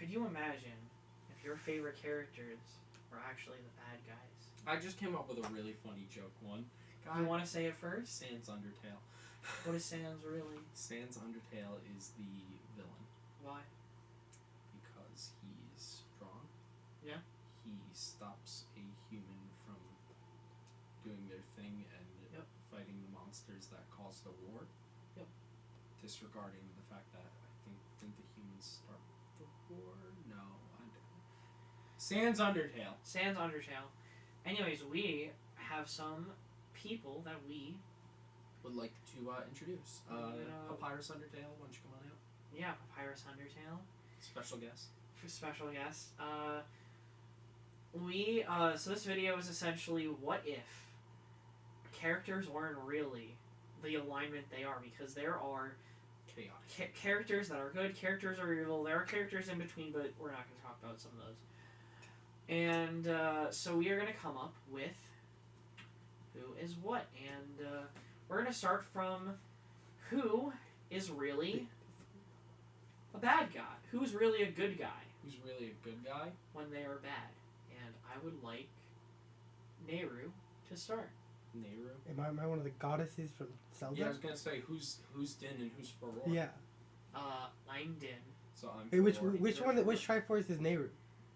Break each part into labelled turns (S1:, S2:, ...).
S1: could you imagine if your favorite characters were actually the bad guys?
S2: I just came up with a really funny joke one.
S1: You want to say it first?
S2: Sans Undertale.
S1: What is Sans really?
S2: Sans Undertale is the villain.
S1: Why?
S2: Because he's strong.
S1: Yeah.
S2: He stops a human from doing their thing and fighting the monsters that caused the war.
S1: Yep.
S2: Disregarding the fact that didn't the humans start the war? No, I don't. Sans Undertale.
S1: Sans Undertale. Anyways, we have some people that we
S2: would like to introduce. Papyrus Undertale, why don't you come on out?
S1: Yeah, Papyrus Undertale.
S2: Special guest.
S1: Special guest. So this video is essentially what if characters weren't really the alignment they are, because there are
S2: chaotic
S1: characters that are good, characters are evil, there are characters in between, but we're not going to talk about some of those. And so we are going to come up with who is what, and we're going to start from who is really a bad guy, who's really a good guy.
S2: Who's really a good guy?
S1: When they are bad. And I would like Nehru to start.
S2: Nehru?
S3: Am I one of the goddesses from Zelda?
S2: Yeah, I was going to say, who's Din and who's Faror?
S3: Yeah.
S1: I'm Din.
S2: So I'm
S3: Hey, which Triforce is Nehru?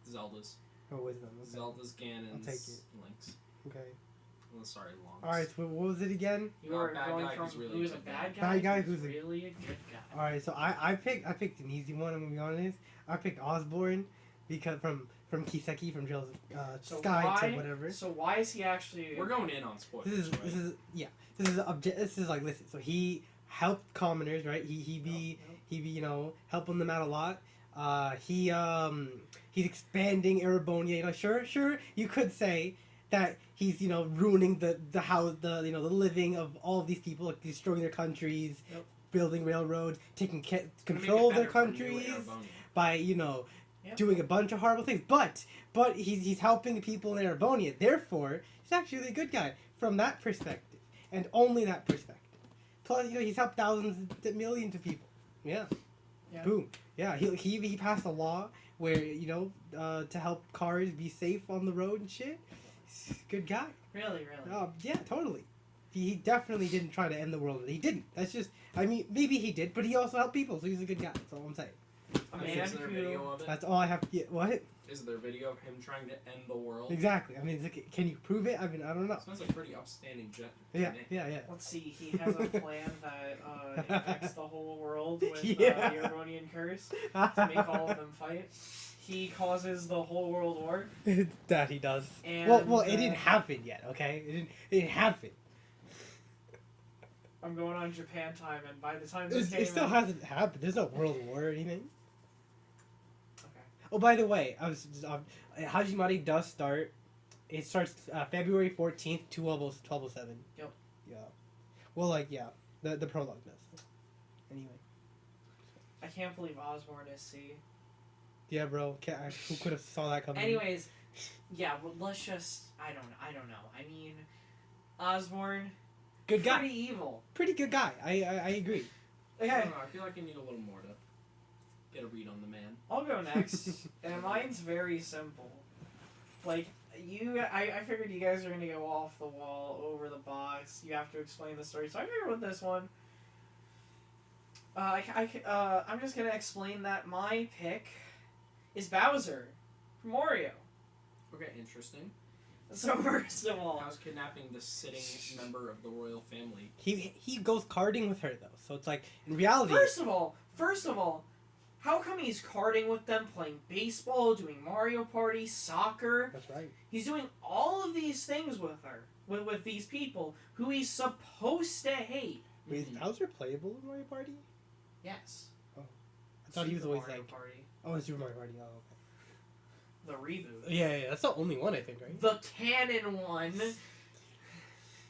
S2: Zelda's.
S3: Oh, Wisdom. Okay.
S2: Zelda's, Ganon's,
S3: I'll take it.
S2: Link's.
S3: Okay.
S2: Well, sorry, Long's.
S3: Alright, so what was it again?
S1: You are
S2: bad
S1: going
S2: guy
S1: from
S2: who's really
S1: who's a
S2: good
S1: bad guy,
S3: bad guy who's
S1: really a good guy.
S3: Alright, so I picked an easy one, I'm gonna be honest. I picked Osborne because from Kiseki from Trails of Sky to whatever.
S1: So why is he actually?
S2: We're going in on spoilers.
S3: This is like, listen. So he helped commoners, right? He be helping them out a lot. He's expanding Erebonia. Sure, you could say that he's ruining the house, the living of all of these people, like destroying their countries, building railroads, taking control of their countries by doing a bunch of horrible things. But he's helping the people in Erebonia. Therefore, he's actually a good guy from that perspective, and only that perspective. Plus, he's helped thousands, millions of people. Yeah. Boom. Yeah. He passed a law where to help cars be safe on the road and shit. Good guy.
S1: Really.
S3: Yeah, totally. He definitely didn't try to end the world. He didn't. That's just. I mean, maybe he did, but he also helped people, so he's a good guy. That's all I'm saying.
S2: Is there video of it?
S3: That's all I have. Yeah, what?
S2: Is there video of him trying to end the world?
S3: Exactly. I mean, can you prove it? I mean, I don't know.
S2: Sounds like a pretty upstanding jet.
S3: Yeah.
S1: Let's see. He has a plan that infects the whole world with the Eronian curse to make all of them fight. He causes the whole world war.
S3: That he does.
S1: And,
S3: well, it didn't happen yet. Okay, it didn't happen.
S1: I'm going on Japan time, and by the time
S3: it still hasn't happened. There's no world war or anything.
S1: Okay.
S3: Oh, by the way, Hajimari does start. It starts February 14th, 1207.
S1: Yep.
S3: Yeah. Well, the prologue does. Anyway.
S1: I can't believe Osborne is C.
S3: Yeah, bro. Who could have saw that coming?
S1: Anyways, well, let's just. I don't know. I mean, Osborne.
S3: Good guy.
S1: Pretty evil.
S3: Pretty good guy. I agree.
S1: Okay.
S2: I don't know. I feel like I need a little more to get a read on the man.
S1: I'll go next. And mine's very simple. Like, I figured you guys are going to go off the wall, over the box. You have to explain the story. So I figured with this one, I'm just going to explain that my pick is Bowser from Mario.
S2: Okay, interesting.
S1: So first of all,
S2: I was kidnapping the sitting member of the royal family.
S3: He goes karting with her though, so it's like in reality.
S1: First of all, how come he's karting with them, playing baseball, doing Mario Party, soccer?
S3: That's right.
S1: He's doing all of these things with her, with these people who he's supposed to hate.
S3: Wait, is Bowser playable in Mario Party?
S1: Yes.
S3: Oh, I thought he was always
S1: Mario
S3: like.
S1: Party.
S3: Oh, it's Super Mario Party. Oh, okay.
S1: The reboot.
S3: Yeah, that's the only one I think, right?
S1: The canon one.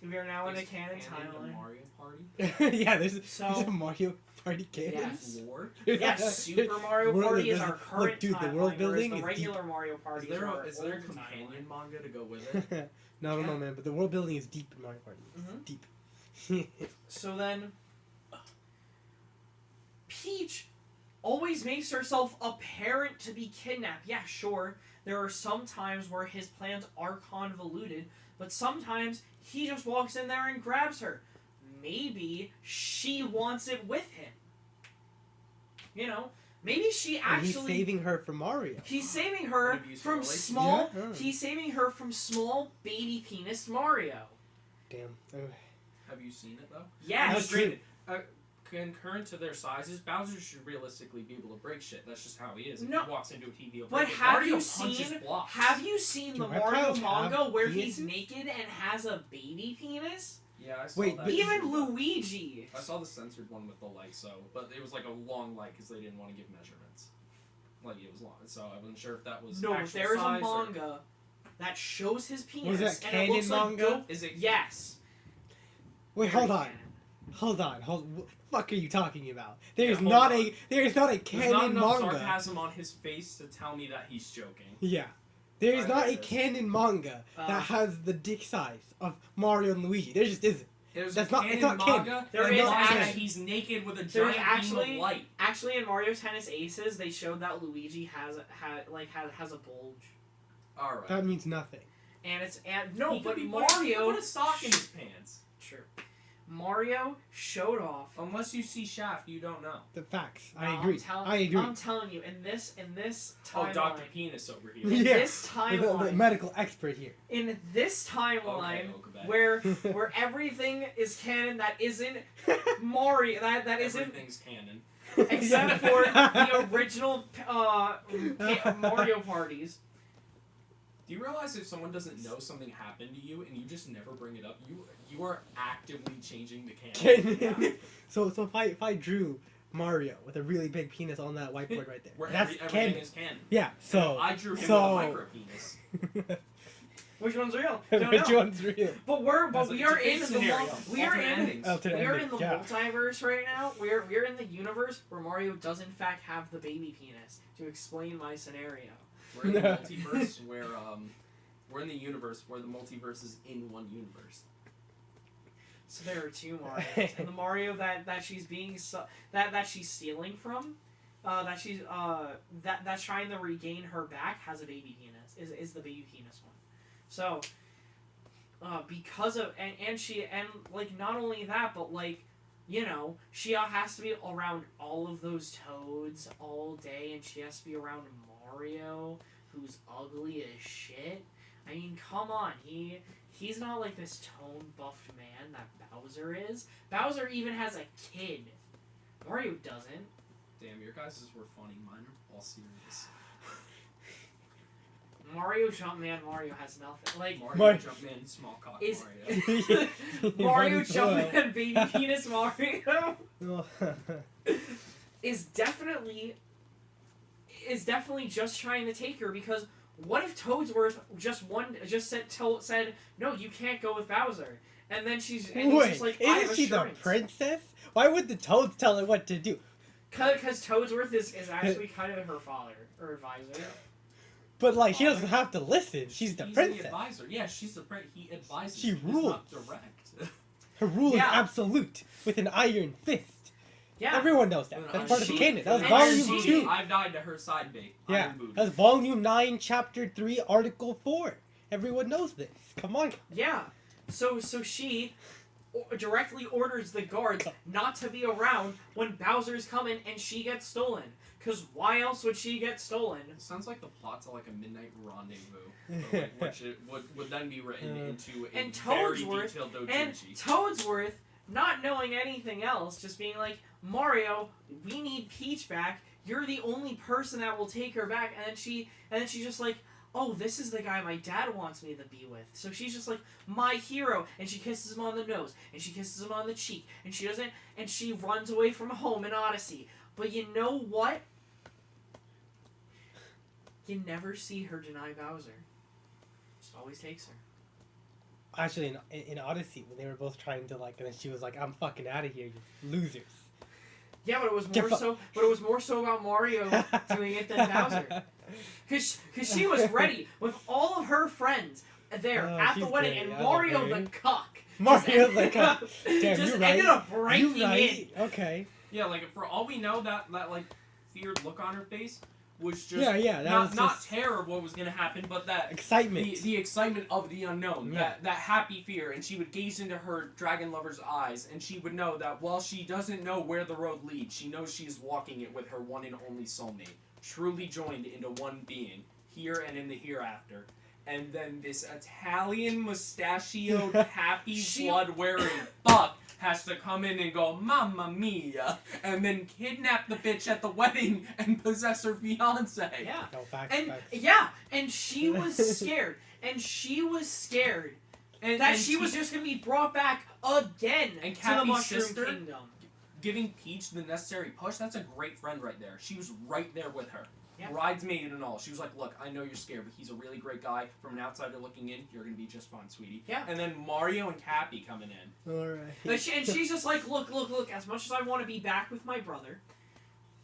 S1: We are now in a canon timeline.
S2: Mario Party?
S3: Yeah, there's a Mario Party canon.
S1: Yes.
S2: Lore?
S1: Yes, Super Mario Party is our current
S3: dude, the world
S1: timeline,
S3: building
S1: the
S3: is
S1: regular
S3: deep.
S1: Mario Party
S2: Is there a companion manga to go with it?
S3: No, man, but the world building is deep in Mario Party.
S1: Deep. So then, Peach always makes herself apparent to be kidnapped. Yeah, sure, there are some times where his plans are convoluted, but sometimes he just walks in there and grabs her. Maybe she wants it with him. You know, maybe she actually...
S3: And he's saving her from Mario.
S1: He's saving her
S2: An abusive
S1: from
S2: relationship.
S1: small...
S3: Yeah.
S1: He's saving her from small baby penis Mario.
S3: Damn.
S2: Have you seen it though?
S1: Yes.
S3: That's true.
S2: Concurrent to their sizes, Bowser should realistically be able to break shit. That's just how he is. If
S1: No.
S2: he walks into a TV, he'll
S1: But
S2: break it.
S1: have
S2: Mario
S1: you
S2: punches
S1: seen...
S2: blocks.
S1: Have you seen
S3: Do
S1: the Mario
S3: reptiles
S1: manga
S3: have
S1: where he's
S3: penises?
S1: naked and has a baby penis?
S2: Yeah, I saw
S3: Wait,
S2: that.
S3: but-
S1: Even Luigi.
S2: I saw the censored one with the light, but it was like a long light because they didn't want to give measurements. Like it was long, so I wasn't sure if that was
S1: No, but
S2: actual
S1: there's a
S2: size or-
S1: manga that shows his penis.
S3: Was that
S1: and
S3: canon
S1: it looks like
S3: manga?
S1: goat-
S2: Is it?
S1: Yes.
S3: Wait,
S1: Very
S3: hold on.
S1: canon.
S3: What the fuck are you talking about? There's
S2: hold
S3: not
S2: on.
S3: a there's not a
S2: There's
S3: canon
S2: not enough
S3: manga.
S2: sarcasm on his face to tell me that he's joking.
S3: Yeah. There's
S2: I
S3: not
S2: heard
S3: a
S2: this.
S3: canon manga that has the dick size of Mario and Luigi. There just isn't.
S2: There's
S3: That's
S2: a
S3: not-
S2: canon
S3: it's not canon.
S2: manga
S1: There
S2: that
S1: is
S2: implies that
S1: actually-
S2: he's naked with a
S1: There's
S2: giant beam
S1: actually-
S2: of light.
S1: Actually, in Mario Tennis Aces, they showed that Luigi has a bulge,
S2: All right.
S3: That means nothing.
S1: and it's no,
S2: He could
S1: but
S2: be
S1: Mario.
S2: put a sock in his pants.
S1: True. Mario showed off.
S2: Unless you see Shaft, you don't know.
S3: The facts.
S1: No,
S3: I agree. I agree.
S1: I'm telling you, in this
S2: Oh,
S1: timeline,
S2: Dr. Penis over here.
S1: in
S3: Yeah.
S1: this
S3: The
S1: timeline,
S3: medical expert here.
S1: in this timeline,
S2: Okay, Okabe.
S1: where everything is canon that isn't Mario, that isn't
S2: Everything's canon.
S1: except for the original Mario parties.
S2: Do you realize if someone doesn't know something happened to you and you just never bring it up, you are actively changing the canon?
S3: Canon. So if I drew Mario with a really big penis on that whiteboard right there,
S2: Where
S3: that's
S2: everything
S3: canon.
S2: is canon.
S3: Yeah. So
S2: I drew him
S3: so-
S2: with a micro penis.
S1: Which one's real? Don't
S3: which
S1: know.
S3: one's real?
S1: But we are in the we are in
S3: Alternate
S1: we are in
S3: endings,
S1: the
S3: yeah.
S1: multiverse right now. We're in the universe where Mario does in fact have the baby penis. To explain my scenario.
S2: We're in the multiverse where we're in the universe where the multiverse is in one universe.
S1: So there are two Marios, and the Mario that she's being that she's stealing from, that's trying to regain her back has a baby penis. Is the baby penis one. So, because of and like not only that, but like, you know, she has to be around all of those toads all day, and she has to be around Mario, who's ugly as shit. I mean, come on, he's not like this tone-buffed man that Bowser is. Bowser even has a kid. Mario doesn't.
S2: Damn, your guys' were funny. Mine are all serious.
S1: Mario Jumpman Mario has nothing. Like,
S2: Mario Jumpman, small cock
S1: Is-
S2: Mario.
S1: Mario
S3: Might as well.
S1: Jumpman Baby Penis Mario
S3: Oh.
S1: is definitely just trying to take her, because what if Toadsworth just said no, you can't go with Bowser, and then he's
S3: Wait,
S1: just like, I have
S3: isn't she the
S1: assurance.
S3: princess? Why would the toads tell her what to do?
S1: Because Toadsworth is actually kind of her father or advisor.
S3: But like, she doesn't have to listen. She's the
S2: He's
S3: princess.
S2: the advisor. Yeah, she's the he advises.
S3: She
S2: He's
S3: rules.
S2: not direct.
S3: Her rule
S1: Yeah.
S3: is absolute, with an iron fist.
S1: Yeah.
S3: Everyone knows that.
S2: With an
S3: That's
S2: iron
S3: part of the
S1: booty.
S3: canon. That was
S1: And
S3: volume
S1: she-
S3: 2.
S2: I've died to her side bait.
S3: Yeah,
S2: Iron booty.
S3: that's volume 9, chapter 3, article 4. Everyone knows this. Come on.
S1: Yeah. So she directly orders the guards not to be around when Bowser's coming and she gets stolen. Because why else would she get stolen?
S2: It sounds like the plot to like a midnight rendezvous, but, like, which it would then be written into a
S1: And
S2: very
S1: Toadsworth-
S2: detailed
S1: And
S2: doujinshi.
S1: Toadsworth, not knowing anything else, just being like, Mario, we need Peach back. You're the only person that will take her back. And then she's just like, oh, this is the guy my dad wants me to be with. So she's just like, my hero. And she kisses him on the nose. And she kisses him on the cheek. And she runs away from home in Odyssey. But you know what? You never see her deny Bowser. Just always takes her.
S3: Actually, in Odyssey, when they were both trying to, like, and then she was like, I'm fucking out of here, you losers.
S1: Yeah, but it was
S3: Get
S1: more so about Mario doing it than Bowser. Cause she was ready with all of her friends there
S3: Oh,
S1: at the
S3: she's
S1: wedding,
S3: great.
S1: and
S3: I love
S1: Mario
S3: her.
S1: the cuck.
S3: Mario, like, damn,
S1: just
S3: you're right.
S1: ended up breaking
S3: You right.
S1: in.
S3: Okay.
S2: Yeah, like for all we know, that like feared look on her face was just
S3: that was
S2: not
S3: just
S2: terror of what was going to happen, but that
S3: excitement.
S2: the excitement of the unknown,
S3: Yeah.
S2: that happy fear. And she would gaze into her dragon lover's eyes, and she would know that while she doesn't know where the road leads, she knows she is walking it with her one and only soulmate, truly joined into one being, here and in the hereafter. And then this Italian mustachioed, happy, blood-wearing fuck has to come in and go, Mamma Mia, and then kidnap the bitch at the wedding and possess her fiance.
S1: Yeah.
S3: No, facts,
S1: And
S3: facts.
S1: yeah, and she was scared. And she was scared that she was just gonna be brought back again
S2: And
S1: to the
S2: Cappy's
S1: Mushroom
S2: sister?
S1: Kingdom.
S2: Giving Peach the necessary push, that's a great friend right there. She was right there with her.
S1: Yeah.
S2: Bridesmaid and all. She was like, look, I know you're scared, but he's a really great guy. From an outsider looking in, you're going to be just fine, sweetie.
S1: Yeah.
S2: And then Mario and Cappy coming in.
S3: Alright.
S1: And she's just like, look, as much as I want to be back with my brother,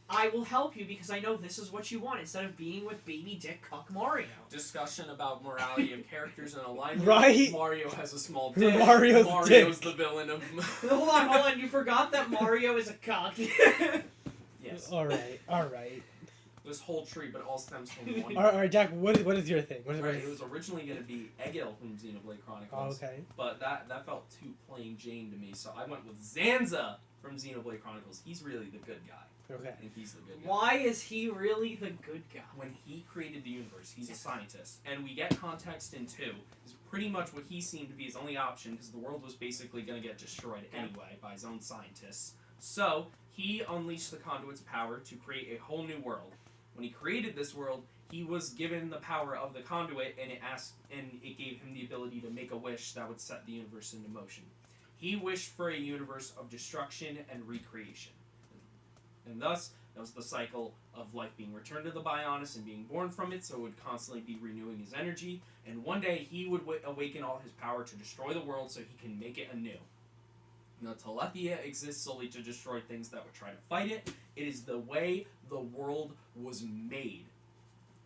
S1: I will help you because I know this is what you want instead of being with baby dick cuck Mario.
S2: Discussion about morality of characters and alignment.
S3: Right?
S2: Mario has a small dick.
S3: Mario's dick.
S2: the villain of...
S1: Hold on, you forgot that Mario is a cuck.
S2: Yes.
S3: Alright.
S2: This whole tree, but it all stems from one.
S3: Alright, Jack, what is your thing? What
S2: Right,
S3: is
S2: it was originally going to be Egil from Xenoblade Chronicles.
S3: Oh, okay.
S2: But that felt too plain Jane to me, so I went with Zanza from Xenoblade Chronicles. He's really the good guy.
S3: Okay.
S2: And he's the good guy.
S1: Why is he really the good guy?
S2: When he created the universe, he's a scientist. And we get context in 2. Is pretty much what he seemed to be his only option, because the world was basically going to get destroyed anyway by his own scientists. So, he unleashed the Conduit's power to create a whole new world. When he created this world, he was given the power of the Conduit, and it gave him the ability to make a wish that would set the universe into motion. He wished for a universe of destruction and recreation. And thus, that was the cycle of life being returned to the Bionis and being born from it, so it would constantly be renewing his energy. And one day, he would awaken all his power to destroy the world so he can make it anew. Now, Telethia exists solely to destroy things that would try to fight it. It is the way the world was made.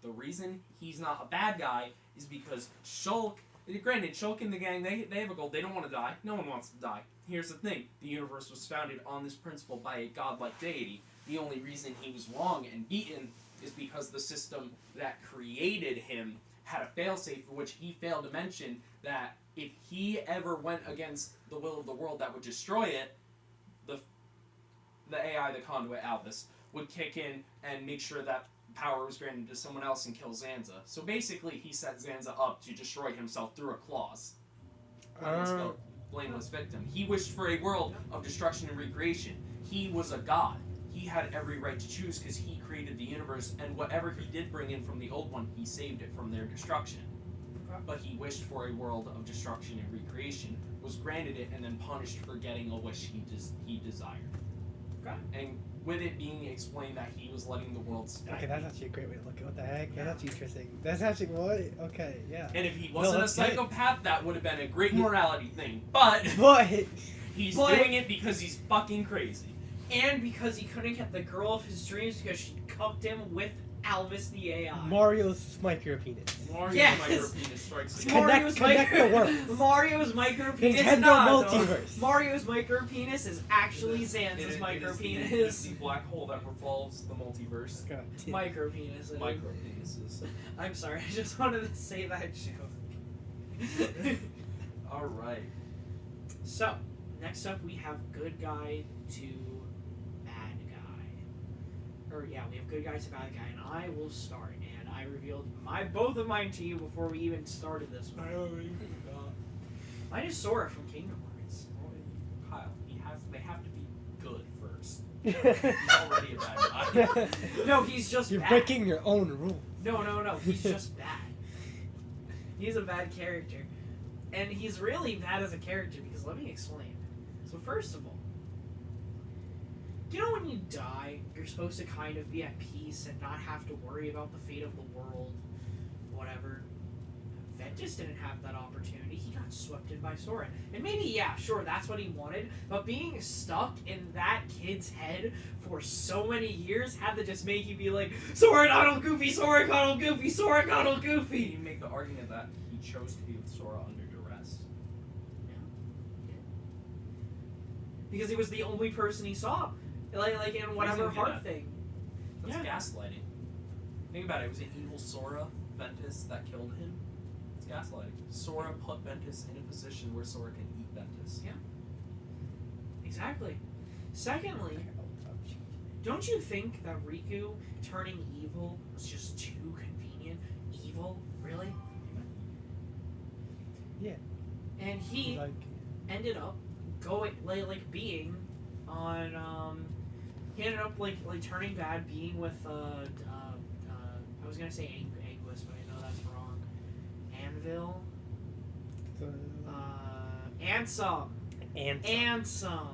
S2: The reason he's not a bad guy is because Shulk, granted, Shulk and the gang, they have a goal. They don't want to die. No one wants to die. Here's the thing. The universe was founded on this principle by a godlike deity. The only reason he was wrong and beaten is because the system that created him had a failsafe for which he failed to mention that if he ever went against the will of the world that would destroy it, the AI, the Conduit Albus, would kick in and make sure that power was granted to someone else and kill Zanza. So basically, he set Zanza up to destroy himself through a clause. Blameless victim. He wished for a world of destruction and recreation. He was a god. He had every right to choose because he created the universe, and whatever he did bring in from the old one, he saved it from their destruction. But he wished for a world of destruction and recreation, was granted it, and then punished for getting a wish he desired.
S1: Okay.
S2: And with it being explained that he was letting the world stagnate.
S3: Okay, that's actually a great way to look at it. What the heck? That's actually interesting. That's actually what? Okay, yeah.
S2: And if he wasn't a
S3: that's good.
S2: psychopath, that would have been a great morality thing. But
S3: But
S2: he's doing it because he's fucking crazy.
S1: And because he couldn't get the girl of his dreams because she cucked him with Albus the AI.
S3: Mario's micro penis.
S2: Mario's
S1: Yes!
S2: micropenis strikes again.
S3: Connect the words.
S1: Mario's micro penis.
S3: Nintendo multiverse.
S1: Mario's micro penis is actually Zanza's micro
S2: It is
S1: penis.
S2: the black hole that revolves the multiverse.
S3: God.
S1: Micro penis.
S2: Micro penises.
S1: I'm sorry, I just wanted to say that joke.
S2: Alright.
S1: So, next up we have good guy to bad guy. Or yeah, we have good guy to bad guy, and I will start. And I revealed both of mine to you before we even started this one. Mine is Sora from Kingdom Hearts.
S2: Kyle, they have to be good first. He's already a bad guy.
S1: No, he's just
S3: You're
S1: bad.
S3: breaking your own rule.
S1: No, he's just bad. He's a bad character. And he's really bad as a character because let me explain. So first of all, you know when you die, you're supposed to kind of be at peace and not have to worry about the fate of the world, whatever. Ventus didn't have that opportunity. He got swept in by Sora. And maybe, yeah, sure, that's what he wanted, but being stuck in that kid's head for so many years had to just make you be like, Sora, Donald, Goofy, Sora, Donald, Goofy, Sora, Donald, Goofy!
S2: You make the argument that he chose to be with Sora under duress.
S1: Because he was the only person he saw. Like in whatever
S2: What is he good
S1: heart
S2: at?
S1: thing.
S2: That's
S1: Yeah.
S2: gaslighting. Think about it. It was an evil Sora Ventus that killed him. It's gaslighting. Sora put Ventus in a position where Sora can eat Ventus.
S1: Yeah. Exactly. Secondly, don't you think that Riku turning evil was just too convenient? Evil? Really?
S3: Yeah.
S1: And he
S3: Like,
S1: ended up going being on he ended up like turning bad, being with I was gonna say Anguis, but I know that's wrong. Anvil. Ansem. Ansem.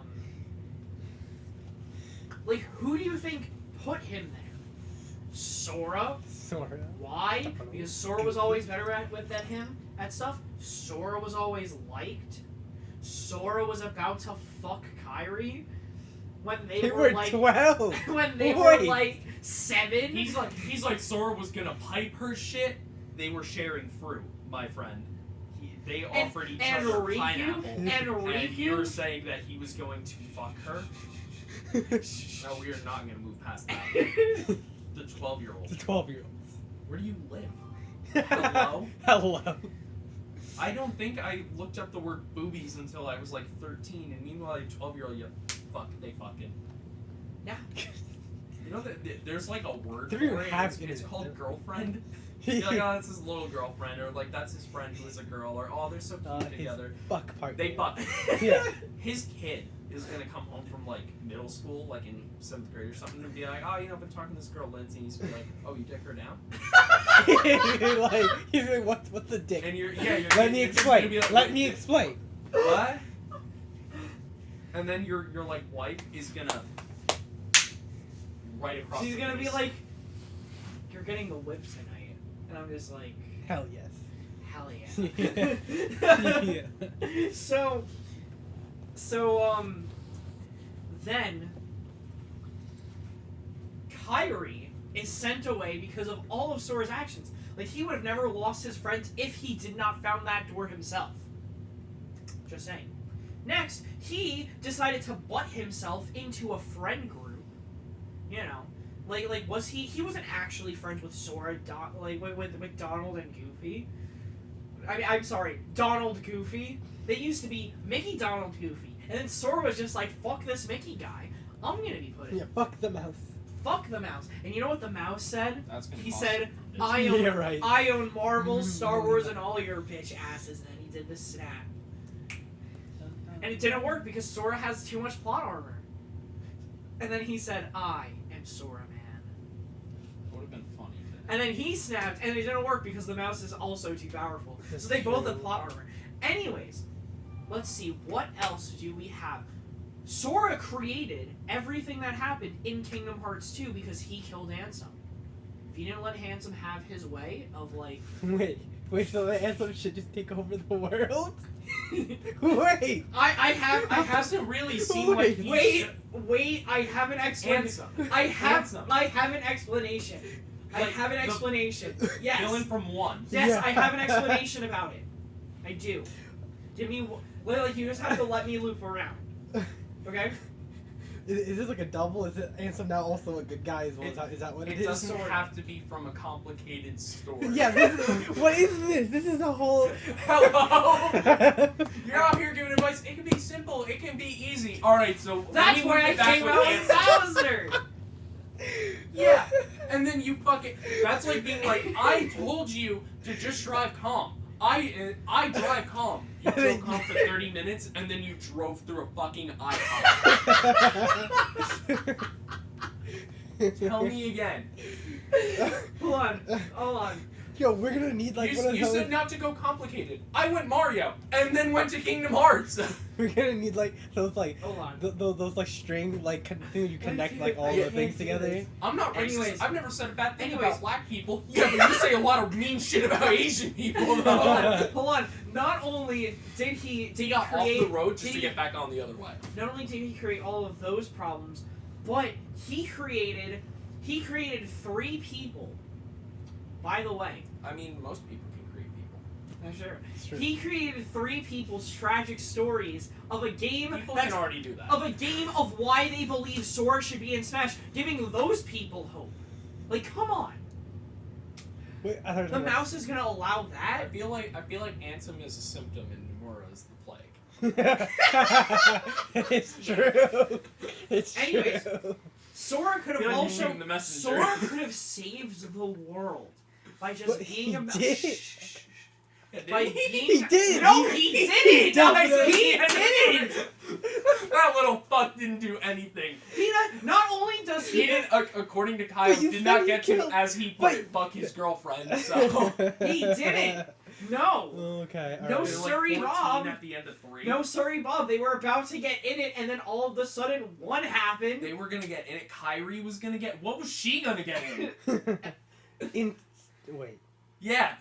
S1: Like, who do you think put him there? Sora?
S3: Sora.
S1: Why? Because Sora was always better than him at stuff. Sora was always liked. Sora was about to fuck Kairi when they were like
S3: 12.
S1: when they were like 7.
S2: He's like Sora was gonna pipe her shit. They were sharing fruit, my friend. They offered each other pineapple. And you're saying that he was going to fuck her? No, we are not going to move past that. The 12-year-old.
S3: The 12-year-olds.
S2: Where do you live? Hello?
S3: Hello.
S2: I don't think I looked up the word boobies until I was like 13, and meanwhile, a 12-year-old, they fucking.
S1: Yeah.
S2: You know that there's like a word
S3: They
S2: for
S3: don't
S2: it.
S3: have
S2: It's
S3: it.
S2: called girlfriend. You're like, oh, that's his little girlfriend, or like that's his friend who is a girl, or oh, they're so cute together.
S3: Fuck part.
S2: They fuck.
S3: Yeah.
S2: His kid is gonna come home from like middle school, like in 7th grade or something, and be like, oh, I've been talking to this girl Lindsay, and he's be like, oh, you dick her down?
S3: He's like, what's a dick?
S2: And you're
S3: Let me explain.
S2: Be like,
S3: Let me explain.
S2: What? And then your like wife is gonna right across.
S1: She's
S2: the
S1: gonna be
S2: face.
S1: like, "You're getting the whip tonight," and I'm just like,
S3: Hell yes.
S1: "Hell yeah!"
S3: Yeah.
S1: So, then Kairi is sent away because of all of Sora's actions. Like, he would have never lost his friends if he did not found that door himself. Just saying. Next, he decided to butt himself into a friend group. You know, like was he wasn't actually friends with Sora, with Donald and Goofy. I mean, I'm sorry, Donald Goofy. They used to be Mickey, Donald, Goofy, and then Sora was just like, "Fuck this Mickey guy. I'm gonna be put in."
S3: Yeah, fuck the mouse.
S1: Fuck the mouse. And you know what the mouse said?
S2: That's gonna
S1: He
S2: cost
S1: said,
S2: you.
S1: "I own,
S3: Yeah, right.
S1: I own Marvel, Star Wars, and all your bitch asses." And then he did the snap, and it didn't work because Sora has too much plot armor. And then he said, "I am Sora Man."
S2: Would have been funny.
S1: And then he snapped, and it didn't work because the mouse is also too powerful. So they both have plot armor. Anyways, let's see, what else do we have? Sora created everything that happened in Kingdom Hearts 2 because he killed Ansem. If he didn't let Ansem have his way of like...
S3: Wait, so the Ansem should just take over the world? Wait!
S1: I have
S2: hasn't really seen what he
S1: Wait, I have an explanation.
S2: Ansem.
S1: I have
S2: Ansem.
S1: an explanation. I
S2: Like,
S1: have an
S2: the
S1: explanation. Yes.
S2: Villain from 1.
S1: Yes,
S3: Yeah.
S1: I have an explanation about it. I do. Give me, like, you just have to let me loop around. Okay?
S3: Is this like a double? Is it Ansem now also a good guy as well? Is that what it
S2: It
S3: is?
S2: doesn't have to be from a complicated story.
S3: Yeah, what is this? This is a whole...
S2: Hello? You're out here giving advice. It can be simple. It can be easy. Alright, so...
S1: That's
S2: let me
S1: why
S2: loop
S1: I
S2: it back
S1: came
S2: with
S1: out with
S2: Ansem.
S1: Bowser!
S2: Yeah, and then you fucking... That's like being like, I told you to just drive calm. I drive calm. You drove calm for 30 minutes, and then you drove through a fucking icon. Tell me again.
S1: Hold on.
S3: Yo, we're gonna need like one of
S2: You
S3: those...
S2: said not to go complicated. I went Mario, and then went to Kingdom Hearts.
S3: We're gonna need like those like...
S1: Hold on.
S3: Those like string like thing you connect like all
S1: I
S3: the
S1: can't
S3: things
S1: do
S3: together.
S1: this.
S2: I'm not racist.
S1: Anyways.
S2: I've never said a bad thing
S1: Anyways.
S2: about black people. Yeah, but you say a lot of mean shit about Asian people, though.
S1: Hold on. Not only did he
S2: Got
S1: create...
S2: off the road just
S1: did
S2: to
S1: he-
S2: get back on the other way.
S1: Not only did he create all of those problems, but he created 3 people. By the way,
S2: I mean, most people can create people.
S1: sure.
S3: It's true.
S1: He created 3 people's tragic stories of a game
S2: People
S1: that's
S2: can already do that.
S1: of a game of why they believe Sora should be in Smash, giving those people hope. Like, come on.
S3: Wait, I thought
S1: The mouse is gonna allow
S2: I
S1: that?
S2: feel like Ansem is a symptom and Nomura is the plague.
S3: It's true. It's
S1: Anyways,
S3: true.
S1: Sora could
S2: I feel
S1: have
S2: like you're
S1: also
S2: shooting the messenger.
S1: Sora could have saved the world by just
S3: But
S1: being
S3: he
S1: a mouse.
S3: did.
S1: By
S2: Didn't he?
S1: being
S3: He did.
S1: No, he didn't.
S3: definitely
S1: He didn't.
S2: That little fuck didn't do anything.
S1: Not only does
S2: He didn't, according to Kyle,
S3: But you
S2: did
S3: said
S2: not
S3: he
S2: get to,
S3: killed-
S2: as he put
S3: but-
S2: it, fuck his girlfriend, so...
S1: He didn't. No.
S3: Okay.
S1: No,
S3: alright.
S2: They were
S1: sorry,
S2: 14
S1: Bob.
S2: at the end of 3.
S1: No, sorry, Bob. They were about to get in it, and then all of a sudden, one happened.
S2: They were gonna get in it. Kyrie was gonna get... What was she gonna get in?
S3: Wait.
S2: Yeah.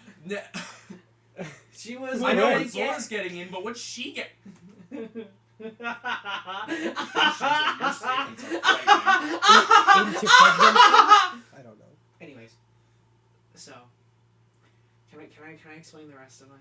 S1: She was.
S2: I know
S1: gonna
S2: what Zora's getting in, but what's she get?
S3: Into pregnancy? I don't know.
S1: Anyways, so can I explain the rest of my?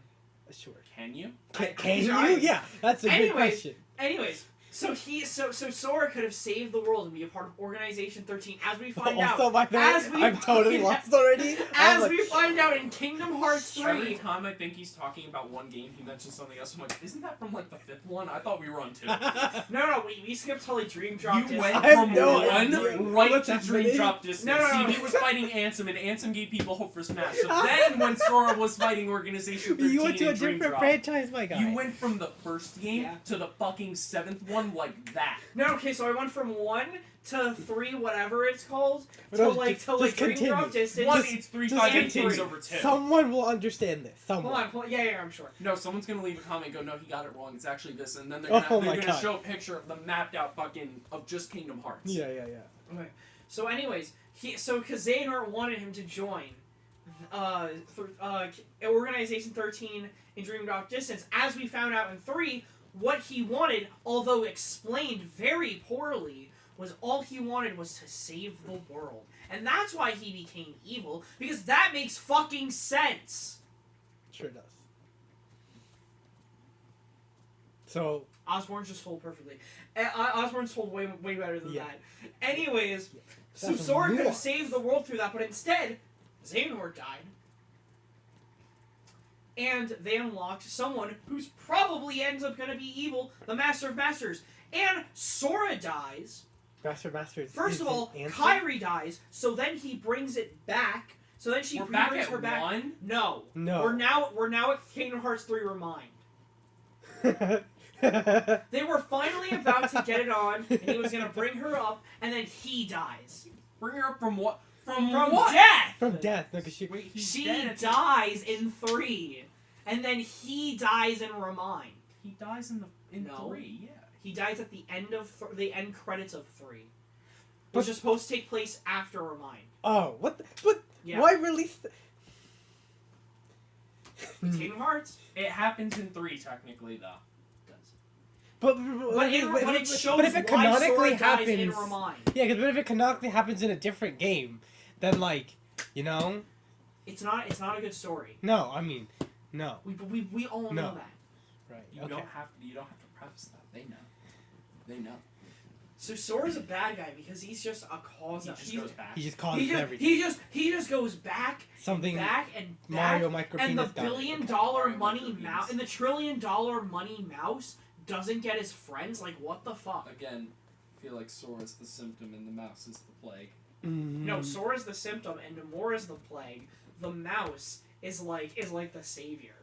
S3: Sure.
S2: Can you?
S3: Can you?
S1: Sorry.
S3: Yeah, that's a good
S1: Anyways,
S3: question.
S1: Anyways, so Sora could have saved the world and be a part of Organization 13, as we find
S3: Also,
S1: out.
S3: by the way,
S1: as we
S3: I'm totally
S1: find-
S3: lost already. I'm
S1: As
S3: like,
S1: we find out in Kingdom Hearts
S2: Every
S1: 3.
S2: time I think he's talking about one game, he mentions something else. I'm like, isn't that from like the 5th one? I thought we were on 2.
S1: No, we skipped till like Dream Drop.
S2: You
S1: Distance.
S2: went
S3: I have
S2: from
S3: no
S2: one
S3: idea
S2: right
S3: what's
S2: to
S3: happening.
S2: Dream Drop Distance.
S1: No.
S2: See, he was fighting Ansem, and Ansem gave people hope for Smash. So then, when Sora was fighting Organization 13
S3: you went to a
S2: in Dream
S3: different
S2: Drop,
S3: franchise, my guy.
S2: you went from the first game
S1: Yeah.
S2: to the fucking 7th one like that.
S1: No, okay, so I went from 1 to 3, whatever it's called,
S3: No,
S1: to
S3: just-
S1: like
S3: just
S1: Dream
S3: continue.
S1: Drop Distance.
S2: One,
S3: Just-
S2: it's 3,
S3: just
S2: 5, 8
S1: continue.
S2: things over 2.
S3: Someone will understand this.
S1: Hold
S3: Someone.
S1: on, yeah, I'm sure.
S2: No, someone's gonna leave a comment and go, no, he got it wrong. It's actually this. And then they're
S3: Oh
S2: gonna,
S3: my
S2: they're gonna
S3: God.
S2: show a picture of the mapped out fucking, of just Kingdom Hearts.
S3: Yeah.
S1: Okay. So, anyways, because Xehanort wanted him to join Organization 13 in Dream Drop Distance. As we found out in 3, what he wanted, although explained very poorly, was all he wanted was to save the world. And that's why he became evil, because that makes fucking sense.
S3: Sure does. So.
S1: Osborne's just told perfectly. Osborne's told way better than
S3: Yeah.
S1: that. Anyways, so
S3: That's
S1: Sora could have
S3: nuance.
S1: saved the world through that, but instead, Xehanort died. And they unlocked someone who's probably ends up going to be evil, the Master of Masters. And Sora dies.
S3: Master.
S1: First of all,
S3: answer?
S1: Kyrie dies, so then he brings it back. So then
S2: We're back
S1: brings
S2: at
S1: her back.
S2: 1?
S1: No.
S3: No.
S1: We're now at Kingdom Hearts 3 Remind. They were finally about to get it on, and he was going to bring her up, and then he dies.
S2: Bring her up from what? From
S1: From
S2: what?
S1: death!
S3: From death. No, 'cause
S2: Wait, he's
S1: She
S2: dead.
S1: dies in 3, and then he dies in Remind.
S2: He dies in
S1: No.
S2: 3, yeah.
S1: He dies at the end of the end credits of 3,
S3: But-
S1: which is supposed to take place after Remind.
S3: Oh, what? But
S1: Yeah.
S3: why release?
S1: Kingdom Hearts
S2: It happens in 3, technically, though.
S1: does,
S3: But
S1: but it shows
S3: but if it
S1: why
S3: canonically
S1: Sora dies in
S3: happens,
S1: Remind.
S3: yeah, because if it canonically happens in a different game, then like, you know,
S1: It's not a good story.
S3: no, I mean, no,
S1: We all know
S3: No.
S1: that.
S3: right,
S2: You
S3: okay.
S2: don't have to preface that. They know. They know.
S1: So Sora's a bad guy because he's just a cause.
S2: He
S1: of
S2: just
S1: he's-
S2: goes back.
S3: He just causes everything.
S1: he just goes back,
S3: Something
S1: back and back.
S3: Mario micro
S1: And the
S3: penis got it.
S1: billion-dollar
S2: Mario
S1: money
S2: micro
S1: mouse
S2: penis.
S1: and the trillion-dollar money mouse doesn't get his friends. Like, what the fuck?
S2: Again, I feel like Sora's the symptom and the mouse is the plague.
S1: No, Sora's the symptom and Nomura's the plague. The mouse is like the savior.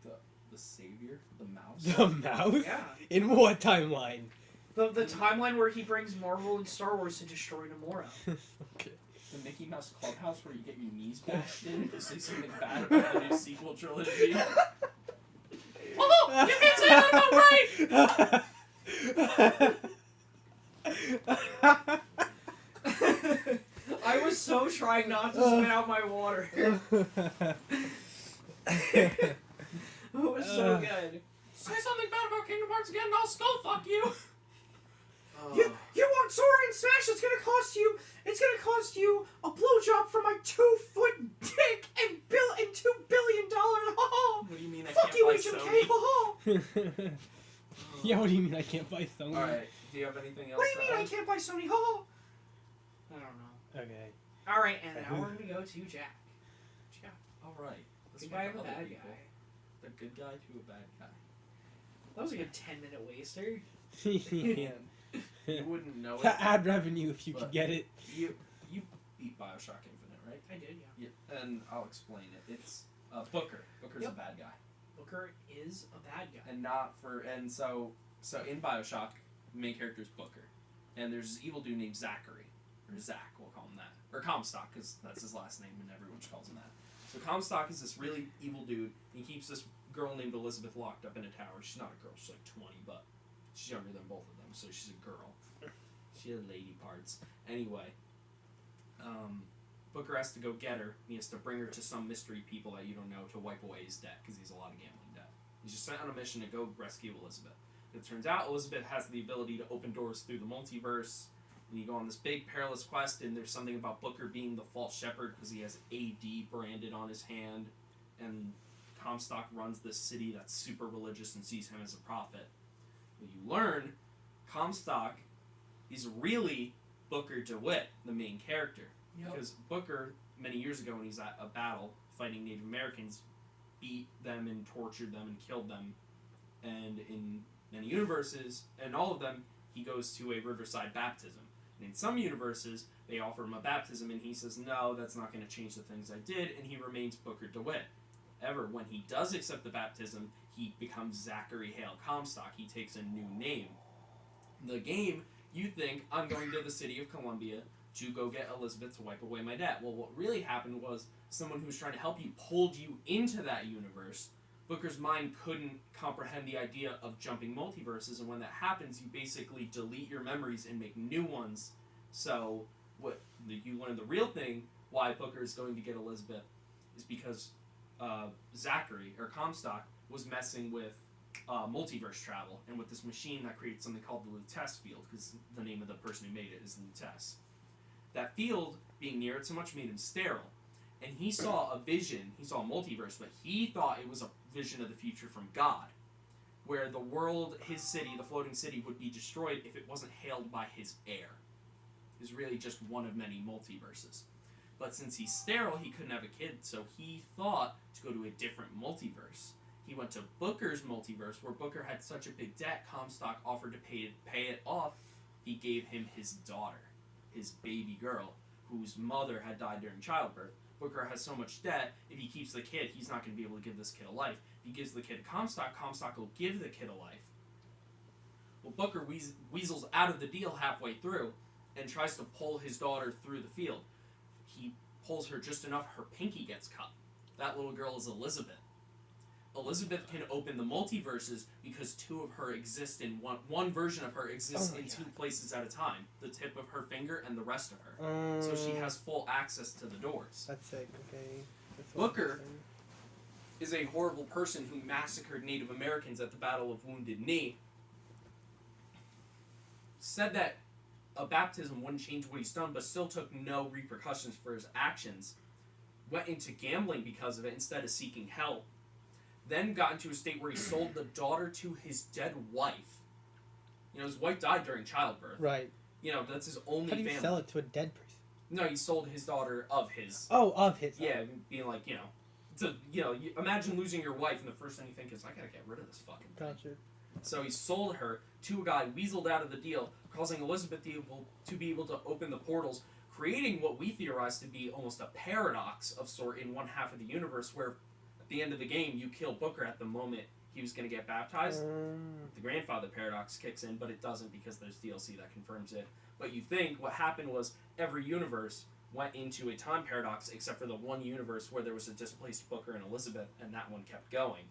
S2: The savior? The mouse?
S3: The mouse?
S1: Yeah.
S3: In what timeline?
S1: The timeline where he brings Marvel and Star Wars to destroy Nomura.
S3: Okay.
S2: The Mickey Mouse Clubhouse where you get your knees bashed in to say something bad about the new sequel trilogy. Oh, you can't say that about right!
S1: I was so trying not to spit out my water. It was so good.
S2: Say something bad about Kingdom Hearts again and I'll skull fuck you!
S1: You want Sora and Smash? It's gonna cost you a blowjob for my 2-foot dick and $2 billion.
S2: What do you mean I
S1: Fuck
S2: can't
S1: you,
S2: buy
S1: HMK.
S2: Sony?
S3: Yeah, what do you mean I can't buy Sony?
S2: Alright, do you have anything else
S1: What do you
S2: to
S1: mean I
S2: add?
S1: can't buy Sony? I don't know.
S3: Okay.
S1: All right, and now we're gonna go to Jack. Jack,
S2: All right. Let's
S1: good
S2: move
S1: guy
S2: to
S1: or
S2: other
S1: bad
S2: people.
S1: guy?
S2: The good guy to a bad guy.
S1: That was a good 10-minute waster.
S3: Yeah.
S2: You wouldn't know it.
S3: To add revenue if you
S2: But-
S3: could get it.
S2: You beat Bioshock Infinite, right?
S1: I did, yeah.
S2: Yeah. And I'll explain it. It's Booker. Booker's
S1: Yep.
S2: a bad guy.
S1: Booker is a bad guy.
S2: And not for and so in Bioshock, the main character is Booker, and there's this evil dude named Zachary, or Zach, we'll call him that, or Comstock, because that's his last name, and everyone just calls him that. So Comstock is this really evil dude. He keeps this girl named Elizabeth locked up in a tower. She's not a girl; she's like 20, but she's younger than both of them, so she's a girl. She had lady parts. Anyway, Booker has to go get her. He has to bring her to some mystery people that you don't know to wipe away his debt, because he's a lot of gambling debt. He's just sent on a mission to go rescue Elizabeth. It turns out Elizabeth has the ability to open doors through the multiverse, and you go on this big perilous quest, and there's something about Booker being the false shepherd because he has AD branded on his hand, and Comstock runs this city that's super religious and sees him as a prophet. When you learn, Comstock is really Booker DeWitt, the main character.
S1: Yep.
S2: Because Booker, many years ago when he's at a battle fighting Native Americans, beat them and tortured them and killed them. And in many universes, and all of them, he goes to a riverside baptism. And in some universes, they offer him a baptism and he says, no, that's not going to change the things I did, and he remains Booker DeWitt. However, when he does accept the baptism, he becomes Zachary Hale Comstock. He takes a new name. In the game, you think, I'm going to the city of Columbia to go get Elizabeth to wipe away my debt. Well, what really happened was someone who was trying to help you pulled you into that universe. Booker's mind couldn't comprehend the idea of jumping multiverses, and when that happens, you basically delete your memories and make new ones. So, what you learn the real thing why Booker is going to get Elizabeth is because Zachary, or Comstock, was messing with multiverse travel, and with this machine that creates something called the Lutece field, because the name of the person who made it is Lutece. That field, being near it so much, made him sterile. And he saw a vision, he saw a multiverse, but he thought it was a vision of the future from God, where the world, his city, the floating city, would be destroyed if it wasn't hailed by his heir. It was really just one of many multiverses. But since he's sterile, he couldn't have a kid, so he thought to go to a different multiverse. He went to Booker's multiverse, where Booker had such a big debt, Comstock offered to pay it off. He gave him his daughter, his baby girl, whose mother had died during childbirth. Booker has so much debt, if he keeps the kid, he's not going to be able to give this kid a life. If he gives the kid to Comstock, Comstock will give the kid a life. Well, Booker weasels out of the deal halfway through and tries to pull his daughter through the field. He pulls her just enough, her pinky gets cut. That little girl is Elizabeth. Elizabeth can open the multiverses because two of her exist in one version of her exists in two places at a time. The tip of her finger and the rest of her. So she has full access to the doors.
S3: That's sick, okay. That's
S2: Booker is a horrible person who massacred Native Americans at the Battle of Wounded Knee. Said that a baptism wouldn't change what he's done, but still took no repercussions for his actions. Went into gambling because of it instead of seeking help. Then got into a state where he sold the daughter to his dead wife. You know, his wife died during childbirth.
S3: Right.
S2: You know, that's his only
S3: How do you
S2: family.
S3: sell it to a dead person?
S2: No, he sold his daughter of his.
S3: Oh, of his.
S2: Yeah, being like, you imagine losing your wife and the first thing you think is, I gotta get rid of this fucking thing.
S3: Gotcha.
S2: So he sold her to a guy, weaseled out of the deal, causing Elizabeth to be able to open the portals, creating what we theorize to be almost a paradox of sort in one half of the universe, where at the end of the game, you kill Booker at the moment he was going to get baptized. The grandfather paradox kicks in, but it doesn't because there's DLC that confirms it. But you think what happened was every universe went into a time paradox except for the one universe where there was a displaced Booker and Elizabeth, and that one kept going.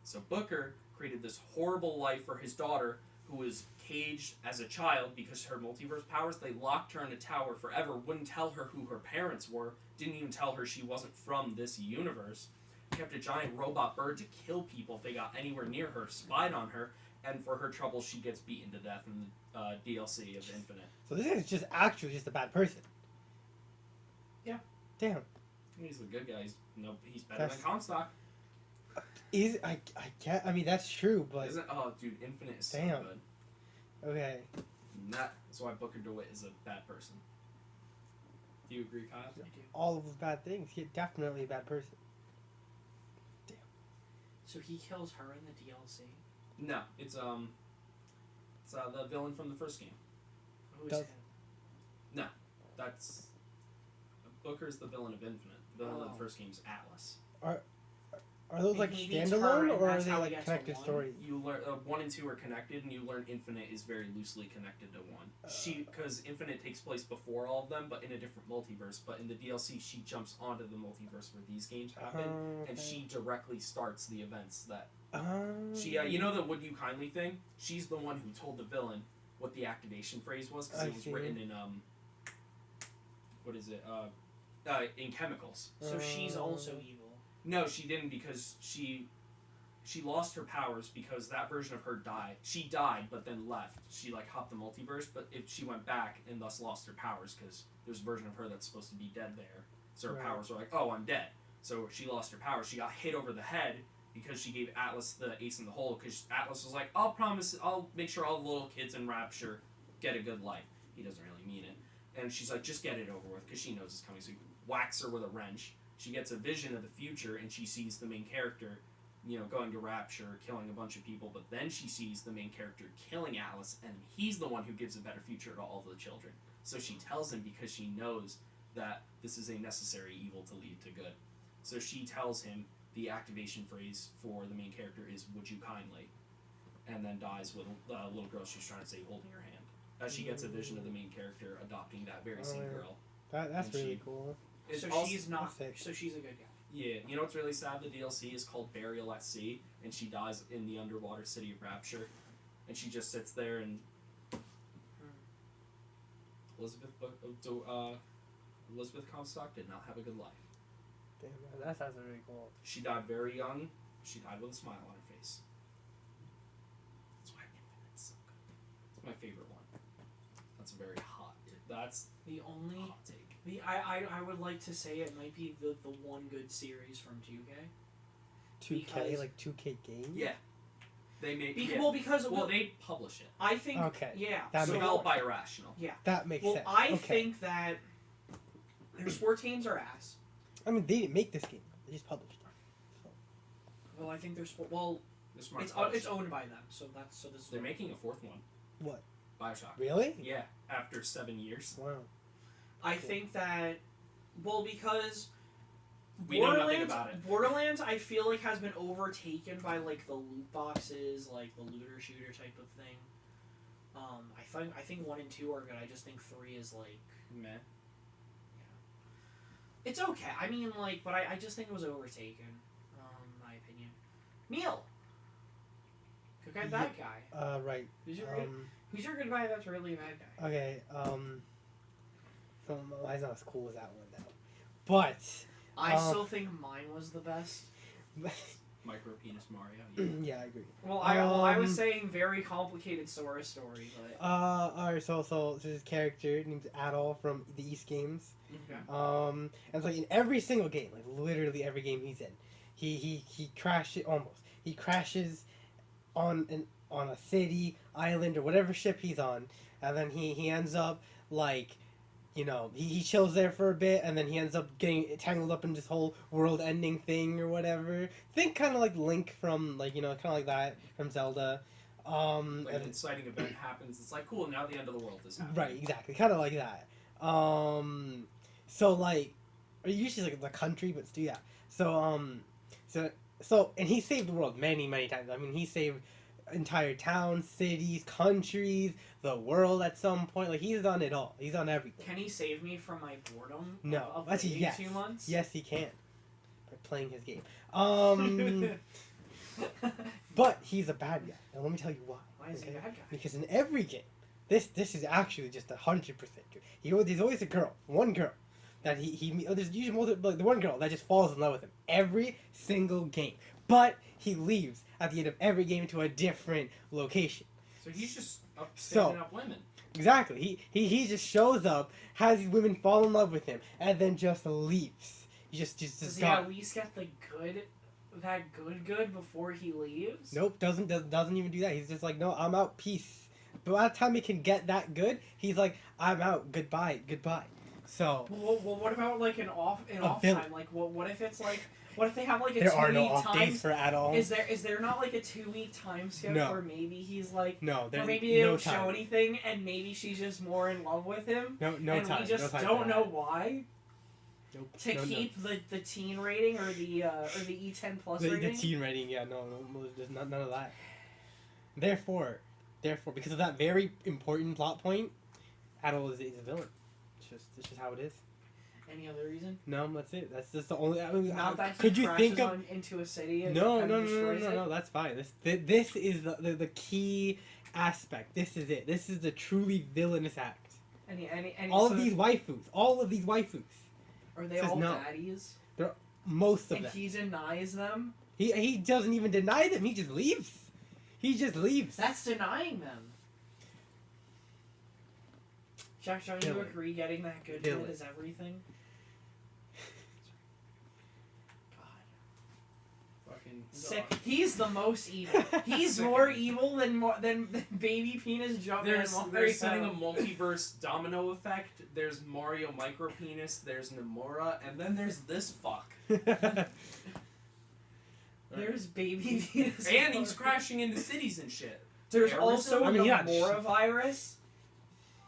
S2: So Booker created this horrible life for his daughter, who was caged as a child because her multiverse powers, they locked her in a tower forever, wouldn't tell her who her parents were, didn't even tell her she wasn't from this universe. Kept a giant robot bird to kill people if they got anywhere near her, spied on her, and for her trouble she gets beaten to death in the DLC of Infinite.
S3: So this is just actually just a bad person.
S2: Yeah.
S3: Damn.
S2: He's the good guy. He's better than Comstock.
S3: I mean that's true, but
S2: Isn't oh dude, Infinite is so
S3: damn.
S2: good.
S3: Okay.
S2: And that's why Booker DeWitt is a bad person. Do you agree, Kyle?
S1: I do.
S3: All of those bad things. He's definitely a bad person.
S1: So he kills her in the DLC.
S2: No, it's the villain from the first game.
S1: Who's
S3: Does-
S1: him?
S2: That's Booker's the villain of Infinite. The villain of
S1: Oh.
S2: the first game is Atlas.
S3: Are those
S1: And
S3: like
S1: he beats her,
S3: standalone,
S1: and
S3: or are
S1: that's
S3: they
S1: how he
S3: like
S1: gets
S3: connected
S1: to one?
S3: stories?
S2: You learn 1 and 2 are connected, and you learn Infinite is very loosely connected to 1. Because Infinite takes place before all of them, but in a different multiverse. But in the DLC, she jumps onto the multiverse where these games happen, and she directly starts the events that she. You know the "Would you kindly" thing? She's the one who told the villain what the activation phrase was because
S3: I
S2: it was
S3: see.
S2: written in what is it? In chemicals.
S1: So she's also evil.
S2: No, she didn't because she lost her powers because that version of her died. She died, but then left. She like hopped the multiverse, but if she went back and thus lost her powers because there's a version of her that's supposed to be dead there. So her
S3: Right.
S2: powers were like, oh, I'm dead. So she lost her powers. She got hit over the head because she gave Atlas the ace in the hole. Because Atlas was like, I'll make sure all the little kids in Rapture get a good life. He doesn't really mean it. And she's like, just get it over with because she knows it's coming. So he whacks her with a wrench. She gets a vision of the future, and she sees the main character, going to Rapture, killing a bunch of people, but then she sees the main character killing Atlas, and he's the one who gives a better future to all the children. So she tells him because she knows that this is a necessary evil to lead to good. So she tells him the activation phrase for the main character is, "Would you kindly?" And then dies with a little girl she's trying to say holding her hand. As she gets a vision of the main character adopting that very same
S3: yeah.
S2: girl.
S3: That's
S2: And
S3: really
S2: she-
S3: cool.
S2: It's
S1: So
S2: also-
S1: she's not.
S3: sick.
S1: So she's a good guy.
S2: Yeah, you know what's really sad? The DLC is called Burial at Sea, and she dies in the underwater city of Rapture, and she just sits there and Elizabeth Comstock did not have a good life.
S3: Damn, that sounds really cool.
S2: She died very young. She died with a smile on her face. That's why Infinite's so good. It's my favorite one. That's a very hot. That's
S1: The only
S2: hot take.
S1: I would like to say it might be the one good series from 2K.
S3: 2K,
S1: Because-
S3: like 2K games.
S2: Yeah, they made.
S1: Well, because
S2: well, they publish it.
S1: I think
S3: Okay.
S1: yeah.
S3: That
S1: so
S3: makes
S2: Developed by Irrational.
S3: That makes
S1: well,
S3: sense.
S1: I
S3: Okay.
S1: think that their sports games are ass.
S3: I mean, they didn't make this game. They just published it. So.
S1: Well, I think their sport. Well,
S2: They're smart
S1: it's
S2: publishing.
S1: owned by them, so this is.
S2: They're making a fourth one.
S3: What?
S2: Bioshock.
S3: Really?
S2: Yeah, after 7 years.
S3: Wow.
S1: I think that, because
S2: We know nothing about it.
S1: Borderlands, I feel like has been overtaken by like the loot boxes, like the looter shooter type of thing. I think 1 and 2 are good. I just think 3 is like
S2: Meh.
S1: it's okay. I mean, like, but I just think it was overtaken. My opinion. Neil, good guy, bad guy.
S3: Right.
S1: Who's your good guy? That's really a bad guy.
S3: Okay, so mine's not as cool as that one now. But,
S1: I still think mine was the best.
S2: Micro penis Mario.
S3: yeah, I agree.
S1: Well, I was saying very complicated story, but
S3: Alright, so this character named Adol from the East Games.
S1: okay.
S3: And it's like in every single game, like literally every game he's in, he crashes almost. He crashes on a city, island, or whatever ship he's on, and then he ends up like, he chills there for a bit, and then he ends up getting tangled up in this whole world-ending thing or whatever. Think kind of like Link from kind of like that from Zelda.
S2: Like
S3: And-
S2: an exciting event happens. It's like, cool, now the end of the world is happening.
S3: Right, exactly, kind of like that. So like, or usually like the country, but still, yeah. So and he saved the world many times. I mean, he saved entire towns, cities, countries, the world at some point. Like, he's done it all. He's done everything.
S1: Can he save me from my boredom?
S3: No,
S1: of
S3: actually,
S1: waiting
S3: yes.
S1: 2 months.
S3: Yes, he can. By playing his game. But he's a bad guy. And let me tell you why.
S1: Why is he a bad guy?
S3: Because in every game, this is actually just 100% true. There's always a girl, one girl, that there's usually the one girl that just falls in love with him every single game. But he leaves at the end of every game to a different location.
S2: So he's just
S3: So-
S2: standing up women.
S3: Exactly. He just shows up, has these women fall in love with him, and then just leaves. He just
S1: Does he
S3: gone.
S1: at least get the good before he leaves?
S3: Nope, doesn't even do that. He's just like, no, I'm out, peace. But by the time he can get that good, he's like, I'm out, goodbye. So
S1: Well, what about like an off
S3: villain.
S1: time? Like, what if it's like, what if they have like a
S3: there
S1: 2
S3: are no
S1: week
S3: off
S1: time?
S3: days for at all.
S1: Is there not like a 2 week time skip
S3: No.
S1: where maybe he's like,
S3: No,
S1: or
S3: there's
S1: maybe they
S3: no
S1: don't
S3: time.
S1: show anything, and maybe she's just more in love with him,
S3: No
S1: and
S3: time.
S1: we just
S3: no time
S1: don't
S3: for
S1: know
S3: that.
S1: why.
S3: Nope.
S1: To
S3: no,
S1: keep the teen rating or the E10 plus
S3: the
S1: rating.
S3: teen rating, yeah, no, there's none of that. Therefore, because of that very important plot point, Adol is a villain. It's just how it is.
S1: Any other reason?
S3: No, that's it. That's just the only. I mean,
S1: Not that he
S3: could you
S1: crashes
S3: think of?
S1: into a city and
S3: No,
S1: kind
S3: no,
S1: of
S3: no,
S1: destroys it?
S3: no. That's fine. This is the key aspect. This is it. This is the truly villainous act.
S1: Any
S3: All
S1: so
S3: of these waifus.
S1: are they
S3: says
S1: all
S3: no.
S1: daddies?
S3: Most of
S1: And
S3: them.
S1: he denies them?
S3: He doesn't even deny them. He just leaves.
S1: That's denying them. Jack, don't you
S3: Villain.
S1: agree getting that good
S3: Villain.
S1: hit is everything? God.
S2: Fucking
S1: He's the most evil. He's more evil than Baby Penis Jumpman.
S2: They're setting a multiverse domino effect. There's Mario Micro Penis. There's Nomura, and then there's this fuck.
S1: There's Baby Penis.
S2: And he's crashing into cities and shit.
S1: There's
S2: Terrorism?
S1: also
S3: I mean,
S1: the
S3: yeah,
S1: Mora virus.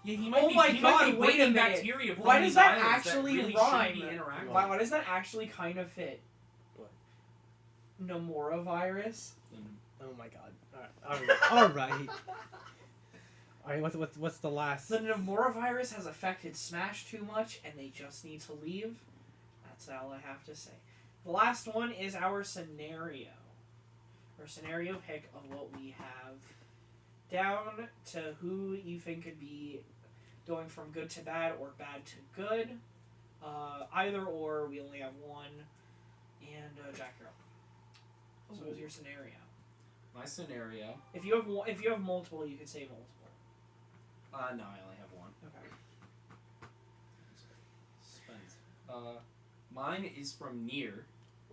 S2: Yeah, he
S1: Oh
S2: might be.
S1: my
S2: he
S1: God,
S2: might be
S1: wait a
S2: bringing
S1: minute.
S2: bacteria from
S1: Why
S2: these
S1: does that
S2: islands
S1: actually
S2: really
S1: rhyme?
S2: shouldn't be interacting.
S1: Why does that actually kind of fit?
S3: What?
S1: Nomura virus.
S3: Oh my god. All right. What's the last?
S1: The Nomura virus has affected Smash too much, and they just need to leave. That's all I have to say. The last one is our scenario. Our scenario pick of what we have down to who you think could be going from good to bad or bad to good. Either or, we only have one. And Jack, you're up. So what was your scenario?
S2: My scenario.
S1: If you have multiple, you can say multiple.
S2: No, I only have one.
S1: Okay.
S2: Spence. Mine is from Nier.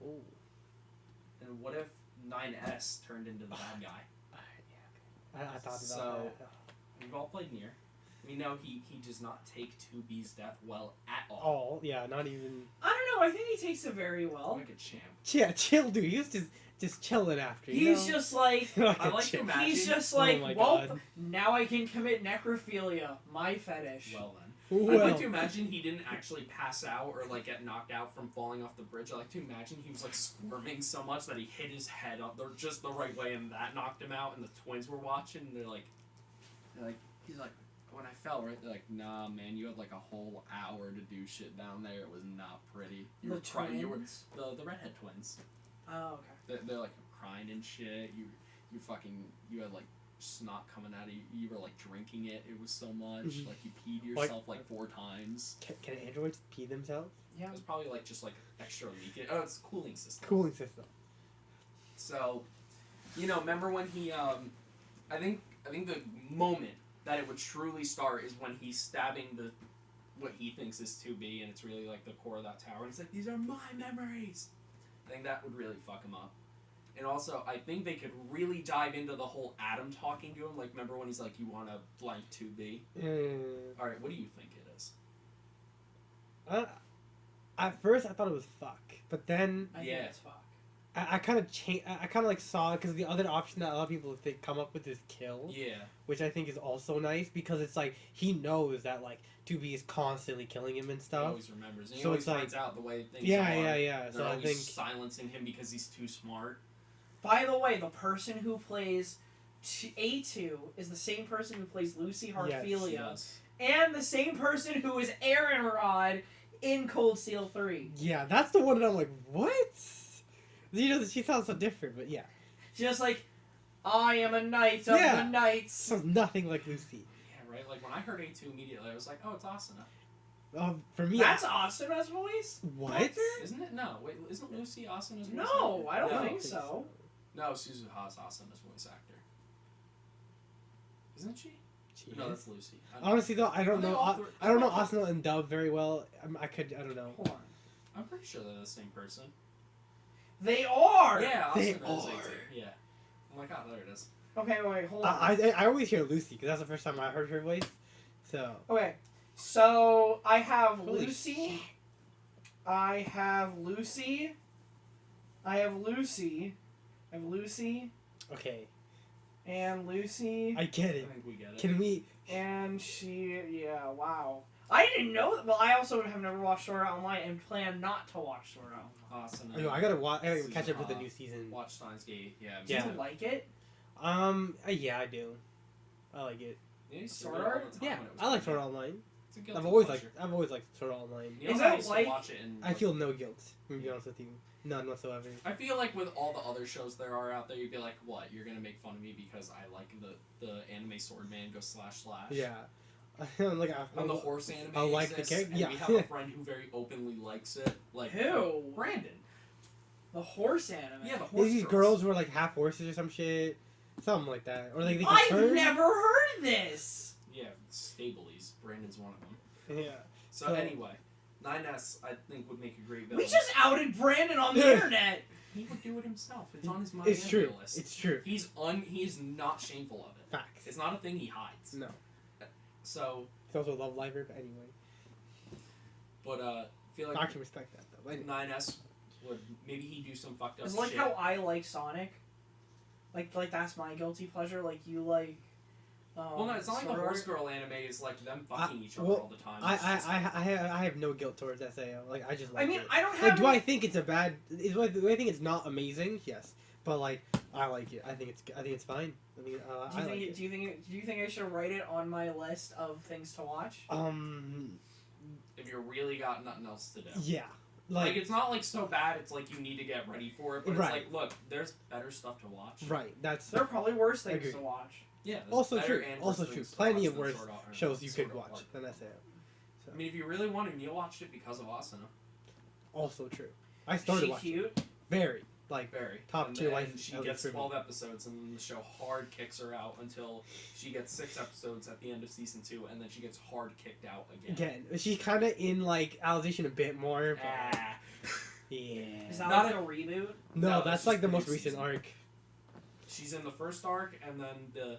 S3: Ooh.
S2: And what if 9S turned into the bad guy?
S3: I thought about
S2: So-
S3: that.
S2: We've all played Nier. We know he does not take 2B's death well at all.
S3: All, yeah, not even.
S1: I don't know. I think he takes it very well.
S2: Like a champ.
S3: Yeah, chill, dude. He was just chilling after.
S1: He's just like,
S3: like
S2: I
S3: a
S2: like to
S3: chick.
S2: imagine.
S1: he's just
S3: Oh
S1: like,
S3: my
S1: well,
S3: God.
S1: now I can commit necrophilia, my fetish.
S2: Well then. I'd
S3: Well,
S2: like to imagine he didn't actually pass out or like get knocked out from falling off the bridge. I like to imagine he was like squirming so much that he hit his head up just the right way, and that knocked him out. And the twins were watching, and they're like, he's like, when I fell, right? They're like, nah, man, you had like a whole hour to do shit down there. It was not pretty. You
S1: The
S2: were crying. You were
S1: twins?
S2: the redhead twins.
S1: Oh, okay.
S2: They're like crying and shit. You had like snot coming out of you. You were like drinking it. It was so much.
S3: Mhm.
S2: Like you peed yourself like 4 times.
S3: can androids pee themselves?
S1: Yeah.
S2: It was probably like just like extra leakage. Oh, it's a cooling system.
S3: Cooling system.
S2: So, remember when he I think the moment that it would truly start is when he's stabbing what he thinks is 2B, and it's really like the core of that tower, and it's like, these are my memories. I think that would really fuck him up. And also, I think they could really dive into the whole Adam talking to him. Like, remember when he's like, you want to blank 2B? Alright, what do you think it is?
S3: At first, I thought it was fuck, but then
S1: I
S2: Yeah.
S1: think it's fuck.
S3: I kind of changed. I kind of like saw it because the other option that a lot of people think come up with is kill,
S2: Yeah.
S3: which I think is also nice because it's like he knows that like 2B is constantly killing him and
S2: He
S3: stuff.
S2: always remembers. And he
S3: So
S2: always
S3: it's like-
S2: finds out the way things
S3: Yeah,
S2: are.
S3: yeah.
S2: They're
S3: So I
S2: always
S3: think
S2: silencing him because he's too smart.
S1: By the way, the person who plays A2 is the same person who plays Lucy Harphelia,
S2: Yes.
S1: and the same person who is Aaron Rod in Cold Steel 3.
S3: yeah, that's the one that I'm like, what? She sounds so different, but yeah,
S1: Just like, I am a knight of
S3: Yeah.
S1: the knights.
S3: sounds nothing like Lucy.
S2: Yeah, right? Like, when I heard A2 immediately, I was like, oh, it's Asuna.
S3: For me,
S1: That's Asuna's voice?
S3: what?
S2: Isn't it? No. Wait, isn't Lucy Asuna's voice
S1: No,
S2: actor?
S1: I don't
S2: No.
S1: think so.
S2: No, Suzuha's Asuna's voice actor. Isn't she?
S3: She
S2: No,
S3: is.
S2: that's Lucy. I don't know.
S3: Honestly though, I don't
S2: Are they
S3: know.
S2: all three-
S3: I don't know Asuna and Dub very well. I don't know.
S1: Hold on.
S2: I'm pretty sure they're the same person.
S1: They are!
S2: Yeah,
S3: They
S2: Asuna is
S3: are.
S2: A2. Yeah. Oh my god, there it is.
S1: Okay, wait, hold on.
S3: I always hear Lucy because that's the first time I heard her voice. So
S1: Okay, So I have
S3: Holy
S1: Lucy.
S3: shit.
S1: I have Lucy. I have Lucy. I have Lucy
S3: Okay,
S1: and Lucy.
S3: I get
S2: I
S3: it.
S2: think we get it.
S3: Can we?
S1: And she, yeah, wow. I didn't know that. Well, I also have never watched Sword Art Online and plan not to watch Sword Art Online.
S2: Awesome.
S3: I gotta watch. I gotta catch up with the new season.
S2: Watch Steins Gate. Yeah.
S1: Do
S3: Yeah.
S1: you like it?
S3: Yeah, I do. I like it.
S2: Yeah, you
S1: Sword
S2: see it all
S1: Art?
S2: the time
S3: Yeah,
S2: when it was
S3: I like
S2: coming
S3: Sword Art
S2: out.
S3: Online.
S2: It's a guilty
S3: I've always
S2: pleasure.
S3: liked Sword Art Online.
S2: You
S1: Is
S2: know, I
S1: that
S2: used
S1: like-
S2: to watch it and
S3: I feel no guilt. To be honest with you, none whatsoever.
S2: I feel like with all the other shows there are out there, you'd be like, "What? You're gonna make fun of me because I like the anime Sword Man go slash."
S3: Yeah, like
S2: And the horse anime
S3: I like the
S2: exists,
S3: character-
S2: and
S3: yeah.
S2: we have a friend who very openly likes it. Like
S1: Who?
S2: Brandon.
S1: The horse anime.
S2: Yeah, the horse
S3: these girls were like half horses or some shit, something like that, or like they can
S1: I've
S3: turn.
S1: never heard of this.
S2: Yeah, Stablies. Brandon's one of them.
S3: Yeah.
S2: So
S3: So-
S2: anyway, 9S I think would make a great villain.
S1: We just outed Brandon on the internet.
S2: He would do it himself. It's on his My
S3: It's
S2: Anime
S3: true.
S2: list.
S3: It's true.
S2: He is not shameful of it.
S3: Facts.
S2: It's not a thing he hides.
S3: No.
S2: So,
S3: It's also a love lifer, but anyway,
S2: but feel like
S3: I can respect that though. Anyway.
S2: 9S would maybe he'd do some fucked up
S1: It's like
S2: shit.
S1: how I like Sonic. Like that's my guilty pleasure. Like you like.
S2: Well, no, it's not like the
S1: Sword
S2: horse
S1: Art.
S2: girl anime is like them fucking each other
S3: well,
S2: all the time.
S3: I
S2: It's just-
S3: I have no guilt towards SAO. Like I just like
S1: I mean,
S3: it.
S1: I don't
S3: Like,
S1: have.
S3: do I think it's a bad? Do I think it's not amazing? Yes, but like I like it. I think it's fine. I mean,
S1: do
S3: I
S1: you
S3: like
S1: think?
S3: it.
S1: Do you think I should write it on my list of things to watch?
S2: if you really got nothing else to do.
S3: Yeah,
S2: Like it's not like so bad. It's like you need to get ready for it. But
S3: Right.
S2: it's like, look, there's better stuff to watch.
S3: right. That's
S1: There are probably worse things
S3: Agreed.
S1: to watch.
S2: Yeah. there's
S3: also
S2: better
S3: true.
S2: and
S3: Also
S2: worse
S3: true.
S2: things to
S3: Plenty
S2: watch
S3: of
S2: than
S3: worse
S2: Sword Art-
S3: shows you
S2: Sword
S3: could
S2: Art
S3: watch
S2: Online.
S3: than SAO. So,
S2: I mean, if you really wanted, Neil watched it because of Asuna.
S3: also true. I started
S1: She
S3: watching.
S1: cute.
S3: Very like
S2: Very.
S3: Top
S2: and
S3: tier
S2: then
S3: wife
S2: she
S3: of
S2: gets
S3: the
S2: 12 episodes, and then the show hard kicks her out until she gets 6 episodes at the end of season 2, and then she gets hard kicked out again.
S3: again. She's kind of in like Alicization a bit more. But,
S2: Ah.
S3: yeah.
S1: Is that
S2: Not
S1: like a reboot?
S3: No,
S2: No,
S3: that's
S2: it's
S3: like
S2: just
S3: the
S2: the
S3: most
S2: new
S3: recent
S2: season.
S3: arc.
S2: She's in the first arc, and then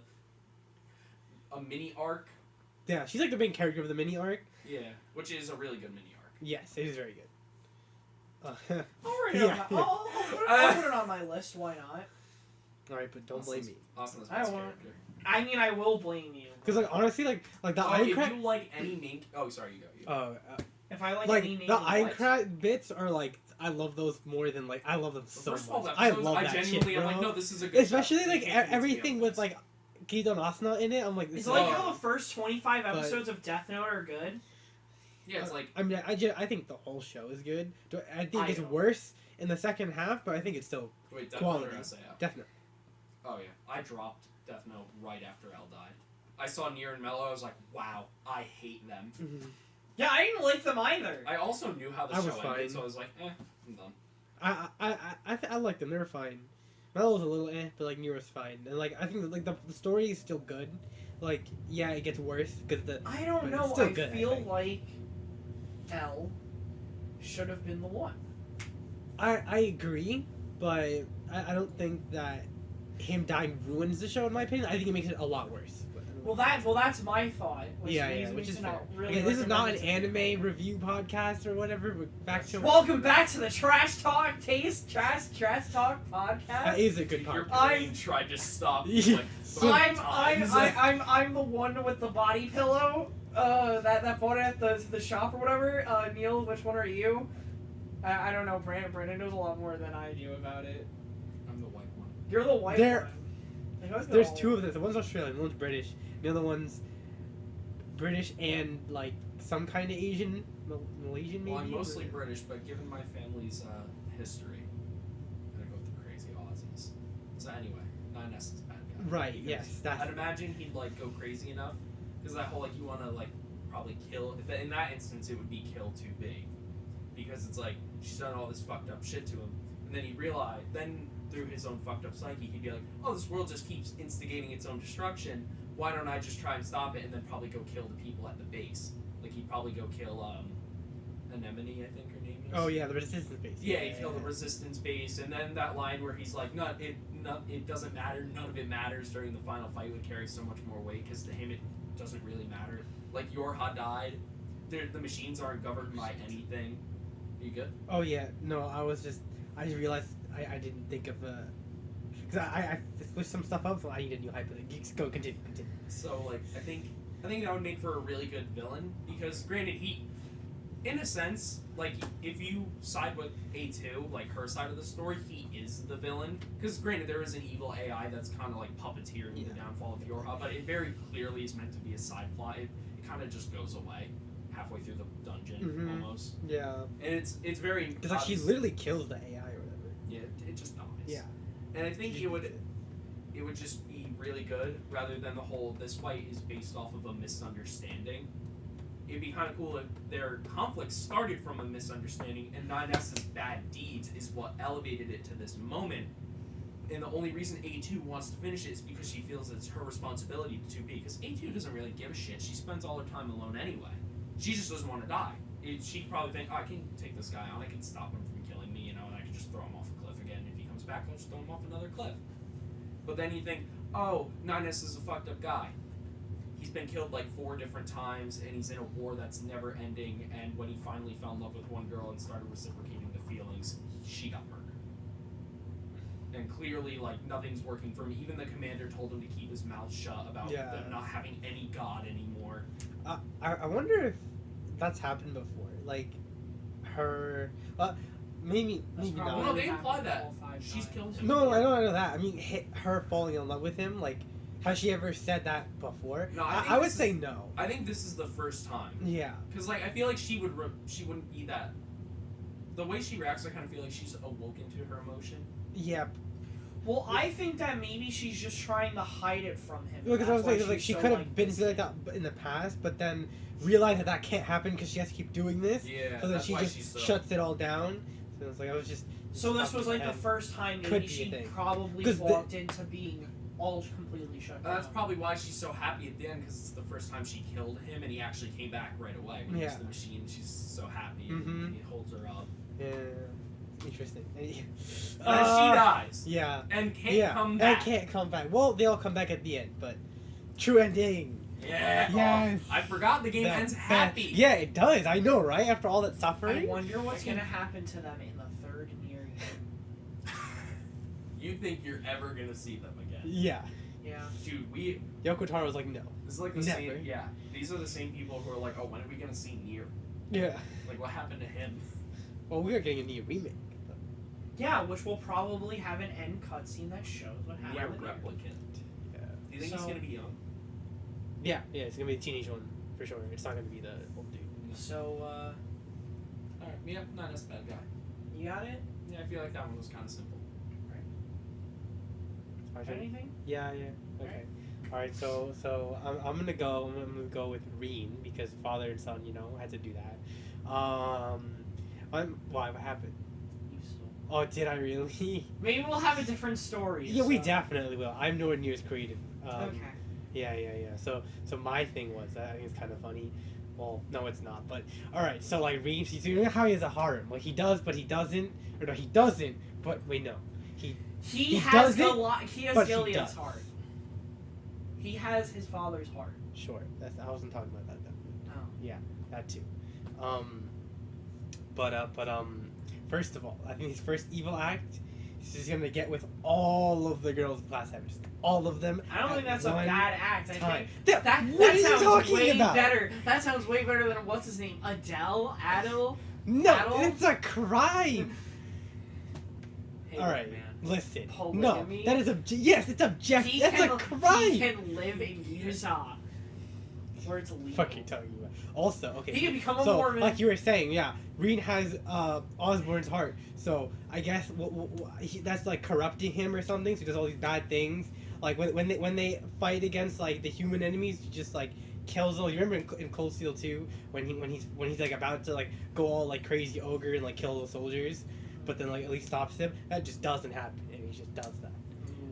S2: a mini arc.
S3: Yeah, she's like the main character of the mini arc.
S2: Yeah, which is a really good mini arc.
S3: Yes, it is very good.
S1: I'll write it
S3: Yeah.
S1: I'll put it on my list. Why not?
S3: All right, but don't blame me.
S2: Asuna's
S1: I
S2: best
S1: won't.
S2: character.
S1: I mean, I will blame you.
S3: Because like honestly, like the
S2: Oh, if
S3: Aincrad.
S2: you like any main... Oh, sorry, you go. You go.
S1: If I like,
S3: Like
S1: any
S3: the
S1: name of what?
S3: Aincrad bits are like I love those more than like I love them
S2: The
S3: so
S2: first 12
S3: much. I
S2: episodes,
S3: love
S2: I
S3: that shit,
S2: genuinely am
S3: bro.
S2: like, no, this is a good
S3: Especially
S2: show.
S3: like
S2: You can't convince me
S3: everything with
S2: otherwise.
S3: like Gideon Asuna in it. I'm like, this
S1: It's
S3: is
S1: like
S2: Oh.
S1: how the first 25
S3: But-
S1: episodes of Death Note are good.
S2: Yeah, it's like...
S3: I mean, I think the whole show is good. I think
S1: I
S3: it's
S1: don't.
S3: worse in the second half, but I think it's still
S2: Wait, Death
S3: quality.
S2: Note or SAO?
S3: definitely.
S2: Oh, yeah. I dropped Death Note right after L died. I saw Nier and Mello, I was like, wow, I hate them.
S1: Yeah, I didn't like them either.
S2: I also knew how the
S3: I
S2: show
S3: was
S2: ended,
S3: fine.
S2: so I was like, I'm done.
S3: I liked them. They were fine. Mello was a little but like Nier was fine. And like I think that, like the story is still good. Like yeah, it gets worse because the
S1: I don't
S3: but
S1: know.
S3: it's still
S1: I
S3: good, I
S1: feel
S3: think.
S1: like L should have been the one.
S3: I agree, but I don't think that him dying ruins the show in my opinion. I think it makes it a lot worse.
S1: Well, that's my thought. Which
S3: Yeah,
S1: leads
S3: yeah,
S1: me
S3: which
S1: to
S3: is
S1: not
S3: fair.
S1: really
S3: Okay, this is not an
S1: recommend it to
S3: anime
S1: people.
S3: review podcast or whatever. But back to
S1: Welcome back to the Trash Talk Talk podcast.
S3: That is a good
S2: Your
S3: podcast.
S2: brain tried to stop
S3: Yeah.
S2: like 3 times.
S1: I'm the one with the body pillow. That bought it at the shop or whatever. Neil, which one are you? I don't know. Brandon knows a lot more than I do about it.
S2: I'm the white one.
S1: You're the white
S3: There-
S1: one. Like,
S3: There's two of them. The one's Australian, the one's British. The other one's British and like some kind of Asian, Malaysian maybe.
S2: Well, I'm mostly
S3: or-
S2: British, but given my family's history, I'm gonna go with the crazy Aussies. So anyway, 9S is a bad guy.
S3: Right.
S2: Because
S3: Yes. That's.
S2: I'd imagine he'd like go crazy enough, because that whole like you want to like probably kill. In that instance, it would be kill too big, because it's like she's done all this fucked up shit to him, and then he realized then. Through his own fucked up psyche, he'd be like, oh, this world just keeps instigating its own destruction. Why don't I just try and stop it and then probably go kill the people at the base? Like, he'd probably go kill, Anemone, I think her name is.
S3: Oh yeah, the resistance base.
S2: Yeah, he'd kill the resistance base, and then that line where he's like, it doesn't matter, none of it matters during the final fight would carry so much more weight, because to him, doesn't really matter. Like, Yorha died. The machines aren't governed by anything. You good?
S3: Oh yeah, no, I just realized I didn't think of because I switched some stuff up, so I need a new hyperlink. Go continue.
S2: So like I think that would make for a really good villain because granted he, in a sense, like if you side with A2, like her side of the story, he is the villain. Because granted there is an evil AI that's kind of like puppeteering the downfall of Yorha, but it very clearly is meant to be a side plot. It kind of just goes away halfway through the dungeon almost.
S3: Yeah.
S2: And it's very
S3: Because like she literally kills the AI or whatever.
S2: Yeah, it just dies.
S3: Yeah.
S2: And I think it would just be really good rather than the whole this fight is based off of a misunderstanding. It'd be kind of cool if their conflict started from a misunderstanding and 9S's bad deeds is what elevated it to this moment. And the only reason A2 wants to finish it is because she feels it's her responsibility to be. Because A2 doesn't really give a shit. She spends all her time alone anyway. She just doesn't want to die. She'd probably think, oh, I can take this guy on. I can stop him from killing me, and I can just throw him off a cliff again. If he comes back, I'll just throw him off another cliff. But then you think, oh, 9S is a fucked up guy. He's been killed like 4 different times, and he's in a war that's never ending, and when he finally fell in love with one girl and started reciprocating the feelings, she got murdered. And clearly, like, nothing's working for me. Even the commander told him to keep his mouth shut about them not having any god anymore.
S3: I wonder if that's happened before. Like, her... maybe not.
S2: Well, no, they imply that. She's killed him.
S3: No, I don't know that. I mean, her falling in love with him, like, has she ever said that before?
S2: No,
S3: I would say no.
S2: I think this is the first time.
S3: Yeah.
S2: Because, like, I feel like she wouldn't be that... The way she reacts, I kind of feel like she's awoken to her emotion.
S3: Yeah.
S1: Well, I think that maybe she's just trying to hide it from him.
S3: Because I was thinking, like,
S1: she's
S3: she
S1: so,
S3: could have been like that in the past, but then realized that can't happen because she has to keep doing this.
S2: Yeah,
S3: so then
S2: that's
S3: she
S2: why
S3: just
S2: she's so...
S3: shuts it all down. So it's like, I was just...
S1: So this was like the first time maybe she probably walked into being all completely shut down.
S2: That's probably why she's so happy at the end, because it's the first time she killed him, and he actually came back right away when he was the machine. She's so happy, and he holds her up.
S3: Yeah. Interesting.
S2: She dies.
S3: Yeah.
S2: And can't come back.
S3: And can't come back. Well, they all come back at the end, but true ending.
S2: Yeah.
S3: Yes.
S2: Oh, I forgot the game ends happy.
S3: Yeah, it does. I know, right? After all that suffering.
S1: I wonder what's gonna happen to them in the third near game.
S2: You think you're ever gonna see them again?
S3: Yeah.
S1: Yeah.
S2: Dude,
S3: Yoko Taro was like, no.
S2: This is like the
S3: Never.
S2: same. Yeah. These are the same people who are like, oh, when are we gonna see Nier?
S3: Yeah.
S2: Like, what happened to him?
S3: Well, we are getting a new remake.
S1: Yeah, which will probably have an end cutscene that shows what
S2: Nier
S1: happened.
S2: Replicant.
S3: Yeah.
S2: Do you think he's gonna be young?
S3: Yeah, it's gonna be a teenage one for sure. It's not gonna be the old dude.
S1: So,
S2: Alright, yeah, not as bad guy.
S1: you got it?
S2: Yeah, I feel like that one was kind of simple.
S1: Anything?
S3: Yeah. Okay. All right. So I'm gonna go. I'm gonna go with Reen because father and son, had to do that. Why? What happened?
S1: You stole.
S3: Oh, did I really?
S1: Maybe we'll have a different story.
S3: Yeah, we definitely will. I'm nowhere near as creative.
S1: Okay.
S3: Yeah. So my thing was that I think it's kind of funny. Well, no, it's not. But all right. So like Reen, you know how he has a harem. Like he does, but he doesn't. Or no, he doesn't. But wait, no.
S1: He has
S3: but
S1: Gilead's
S3: he does.
S1: heart. He has his father's heart.
S3: Sure. I wasn't talking about that though.
S1: Oh.
S3: Yeah, that too. First of all, I think his first evil act is just gonna get with all of the girls in Class 7. Just all of them.
S1: I don't think that's a bad act. I think
S3: what
S1: that
S3: are you
S1: sounds
S3: talking
S1: way
S3: about?
S1: better. That sounds way better than what's his name? Adele?
S3: No,
S1: Adel?
S3: it's a crime.
S1: Hey,
S3: all right,
S1: man.
S3: listen.
S1: Polygamy?
S3: No, that is yes, it's objective. That's a crime.
S1: He can live in Utah, where it's legal.
S3: Fuck you talking about? Also, okay.
S1: He can become a
S3: so,
S1: Mormon.
S3: like you were saying, yeah, Reen has Osborn's heart. So I guess that's like corrupting him or something. So he does all these bad things. Like when they fight against like the human enemies, he just like kills all. You remember in Cold Steel 2 when he's like about to like go all like crazy ogre and like kill those soldiers, but then like at least stops him. That just doesn't happen, and he just does that.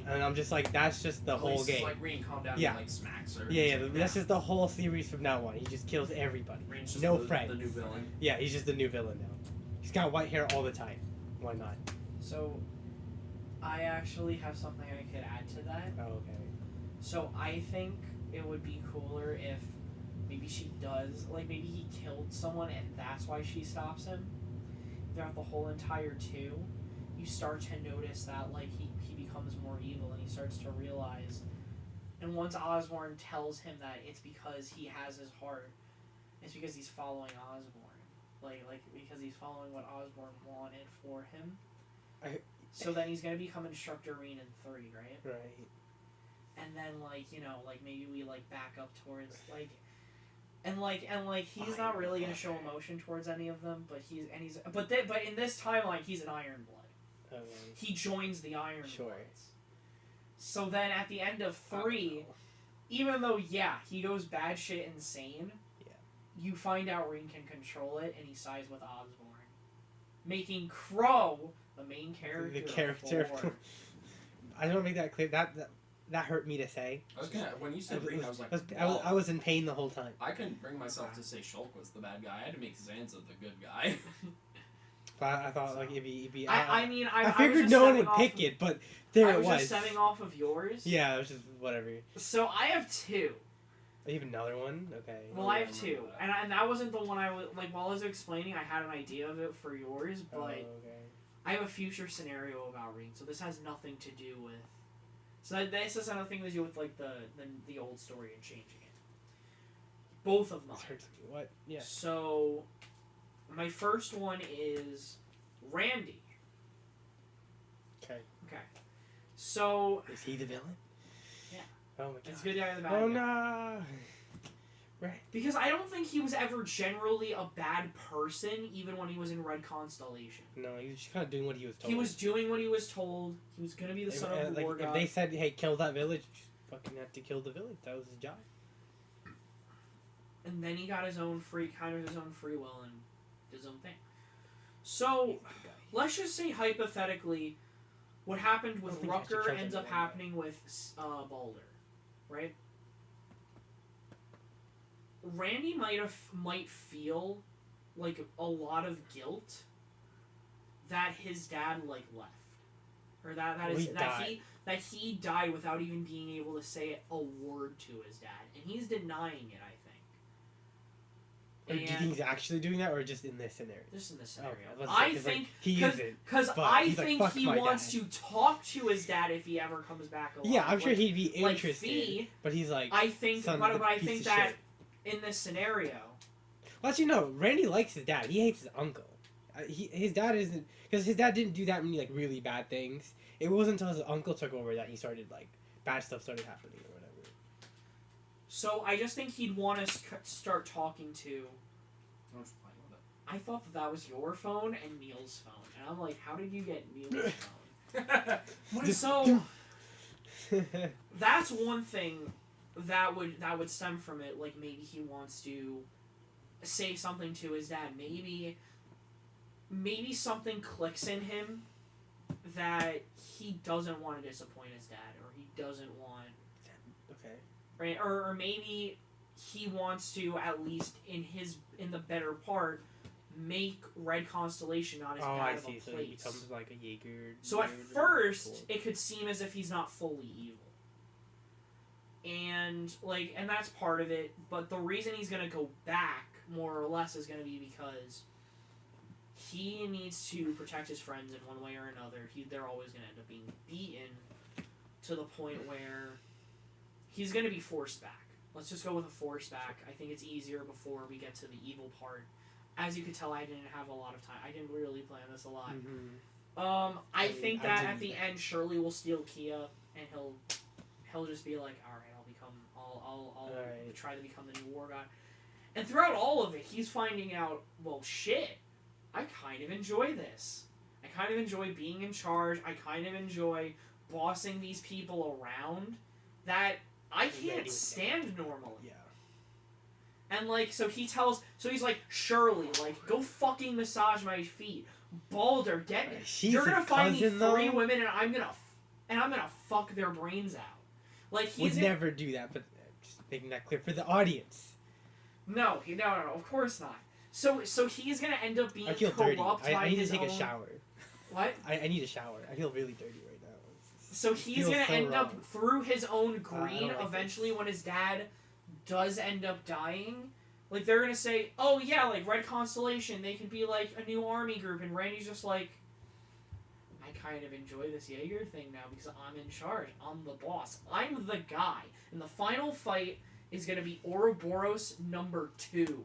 S3: And I'm just like, that's just the whole game.
S2: Like Reen, calm down.
S3: Yeah.
S2: And, like smacks her.
S3: Yeah, that's just the whole series from now on. He just kills everybody.
S2: Reen's just
S3: No
S2: the
S3: friends.
S2: new villain.
S3: Yeah, he's just the new villain now. He's got white hair all the time. Why not?
S1: So, I actually have something I could add to that.
S3: Oh, okay.
S1: So I think it would be cooler if maybe she does, like, maybe he killed someone and that's why she stops him. Throughout the whole entire 2, you start to notice that, like, he becomes more evil and he starts to realize. And once Osborn tells him that it's because he has his heart, it's because he's following Osborn. Like because he's following what Osborn wanted for him. So then he's going to become Instructor Rean in 3, right?
S3: Right.
S1: And then, like, you know, like, maybe we, like, back up towards, like... And he's not really going to show emotion towards any of them, but but in this timeline, he's an Iron Blood.
S3: Okay.
S1: He joins the Iron
S3: Sure.
S1: Bloods. So then at the end of 3, even though, yeah, he goes batshit insane, you find out Rean can control it, and he sides with Osborn. Making Crow the main character.
S3: The character. I don't make that clear. That hurt me to say.
S2: I was gonna, when you said Rean, I was like,
S3: I was in pain the whole time.
S2: I couldn't bring myself to say Shulk was the bad guy. I had to make Zanza the good guy.
S3: But I thought like it'd be.
S1: I
S3: figured no one would pick it, but there it was.
S1: I was just stemming off of yours.
S3: Yeah, it was just whatever.
S1: So I have 2.
S3: You have another one? Okay.
S1: Well, I have 2, and that wasn't the one I was like. While I was explaining, I had an idea of it for yours, but
S3: okay.
S1: I have a future scenario about Rean, so this has nothing to do with. So this has nothing to do with like the old story and changing it. Both of mine.
S3: What? Yeah.
S1: So, my first one is Randy.
S3: Okay.
S1: Okay. So.
S3: Is he the villain?
S1: Yeah.
S3: Oh my god.
S1: It's good guy or the bad guy.
S3: Oh no. Right.
S1: Because I don't think he was ever generally a bad person, even when he was in Red Constellation.
S3: No, he was just kind of doing what he was told.
S1: He was doing what he was told. He was gonna be the son of the war god.
S3: If they said, "Hey, kill that village," you just fucking have to kill the village. That was his job.
S1: And then he got his own free will and did his own thing. So, let's just say hypothetically, what happened with Rucker ends up happening with Balder, right? Randy might feel like a lot of guilt that his dad like left, or that he died without even being able to say a word to his dad, and he's denying it.
S3: Or do you think he's actually doing that, or just in this scenario?
S1: Just in this scenario.
S3: Okay,
S1: I think
S3: he isn't.
S1: Because I think
S3: like,
S1: he wants to talk to his dad if he ever comes back alive.
S3: Yeah, I'm sure he'd be interested.
S1: Like Fee,
S3: but he's like,
S1: I think, but I think that in this scenario.
S3: Well, actually, no. Randy likes his dad. He hates his uncle. His dad isn't, because his dad didn't do that many like really bad things. It wasn't until his uncle took over that he started like bad stuff started happening or whatever.
S1: So I just think he'd want to start talking to. I thought that was your phone and Neil's phone, and I'm like, how did you get Neil's phone? So that's one thing that would stem from it. Like maybe he wants to say something to his dad. Maybe something clicks in him that he doesn't want to disappoint his dad, or he doesn't want.
S3: Okay.
S1: Right, or maybe he wants to at least in the better part make Red Constellation not as bad of a place.
S3: So he becomes like a Jaeger.
S1: So at first, it could seem as if he's not fully evil. And that's part of it, but the reason he's gonna go back, more or less, is gonna be because he needs to protect his friends in one way or another. They're always gonna end up being beaten to the point where he's gonna be forced back. Let's just go with a force back. I think it's easier before we get to the evil part. As you could tell, I didn't have a lot of time. I didn't really plan this a lot.
S3: Mm-hmm.
S1: I think that at the end, Shirley will steal Kia, and he'll just be like, all right, I'll
S3: right.
S1: try to become the new war god. And throughout all of it, he's finding out, well, shit, I kind of enjoy this. I kind of enjoy being in charge. I kind of enjoy bossing these people around that I can't stand normally.
S3: Yeah.
S1: And so he's like, Shirley, go fucking massage my feet. Balder, you're gonna find me 3 women, and I'm gonna fuck their brains out.
S3: Would never do that, but just making that clear for the audience.
S1: No, of course not. So he's gonna end up being.
S3: I feel
S1: corrupt
S3: dirty. I need to take
S1: a
S3: shower.
S1: What?
S3: I need a shower. I feel really dirty right now.
S1: So he's
S3: Feels
S1: gonna
S3: so
S1: end up
S3: wrong.
S1: through his own
S3: I
S1: greed
S3: don't like
S1: eventually when his dad does end up dying. Like they're gonna say, oh yeah, like Red Constellation, they could be like a new army group, and Randy's just like, I kind of enjoy this Jaeger thing now because I'm in charge. I'm the boss. I'm the guy. And the final fight is gonna be Ouroboros number 2.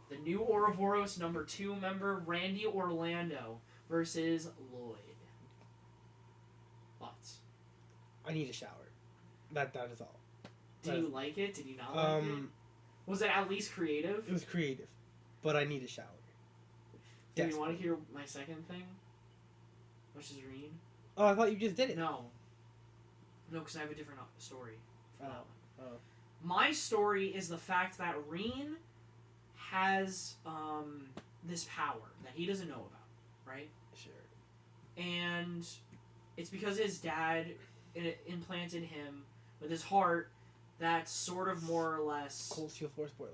S1: The new Ouroboros number 2 member, Randy Orlando versus Lloyd. Thoughts?
S3: I need a shower. That is all.
S1: Did you like it? Did you not like it? Was it at least creative?
S3: It was creative, but I need a shower.
S1: Do you want to hear my second thing? Which is Reen?
S3: Oh, I thought you just did it.
S1: No, because I have a different story for that one.
S3: Oh.
S1: My story is the fact that Reen has this power that he doesn't know about, right?
S3: Sure.
S1: And it's because his dad implanted him with his heart that's sort of more or less...
S3: Cold Steel 4 spoilers.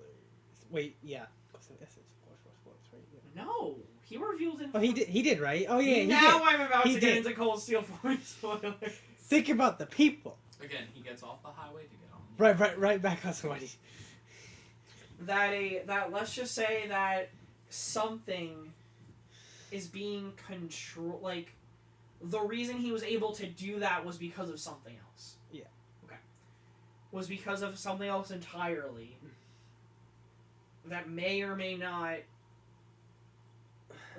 S3: Wait, yeah. Cold Steel S is 4 spoilers, right? Yeah.
S1: No, he revealed it.
S3: Oh, he did, right? Oh, yeah, he
S1: now
S3: did.
S1: I'm about
S3: He
S1: to
S3: did.
S1: get into Cold Steel 4 spoilers.
S3: Think about the people.
S2: Again, he gets off the highway to get on.
S3: Right back on somebody.
S1: That let's just say that something is being controlled. Like, the reason he was able to do that was because of something else.
S3: Yeah.
S1: Okay. Was because of something else entirely. That may or may not.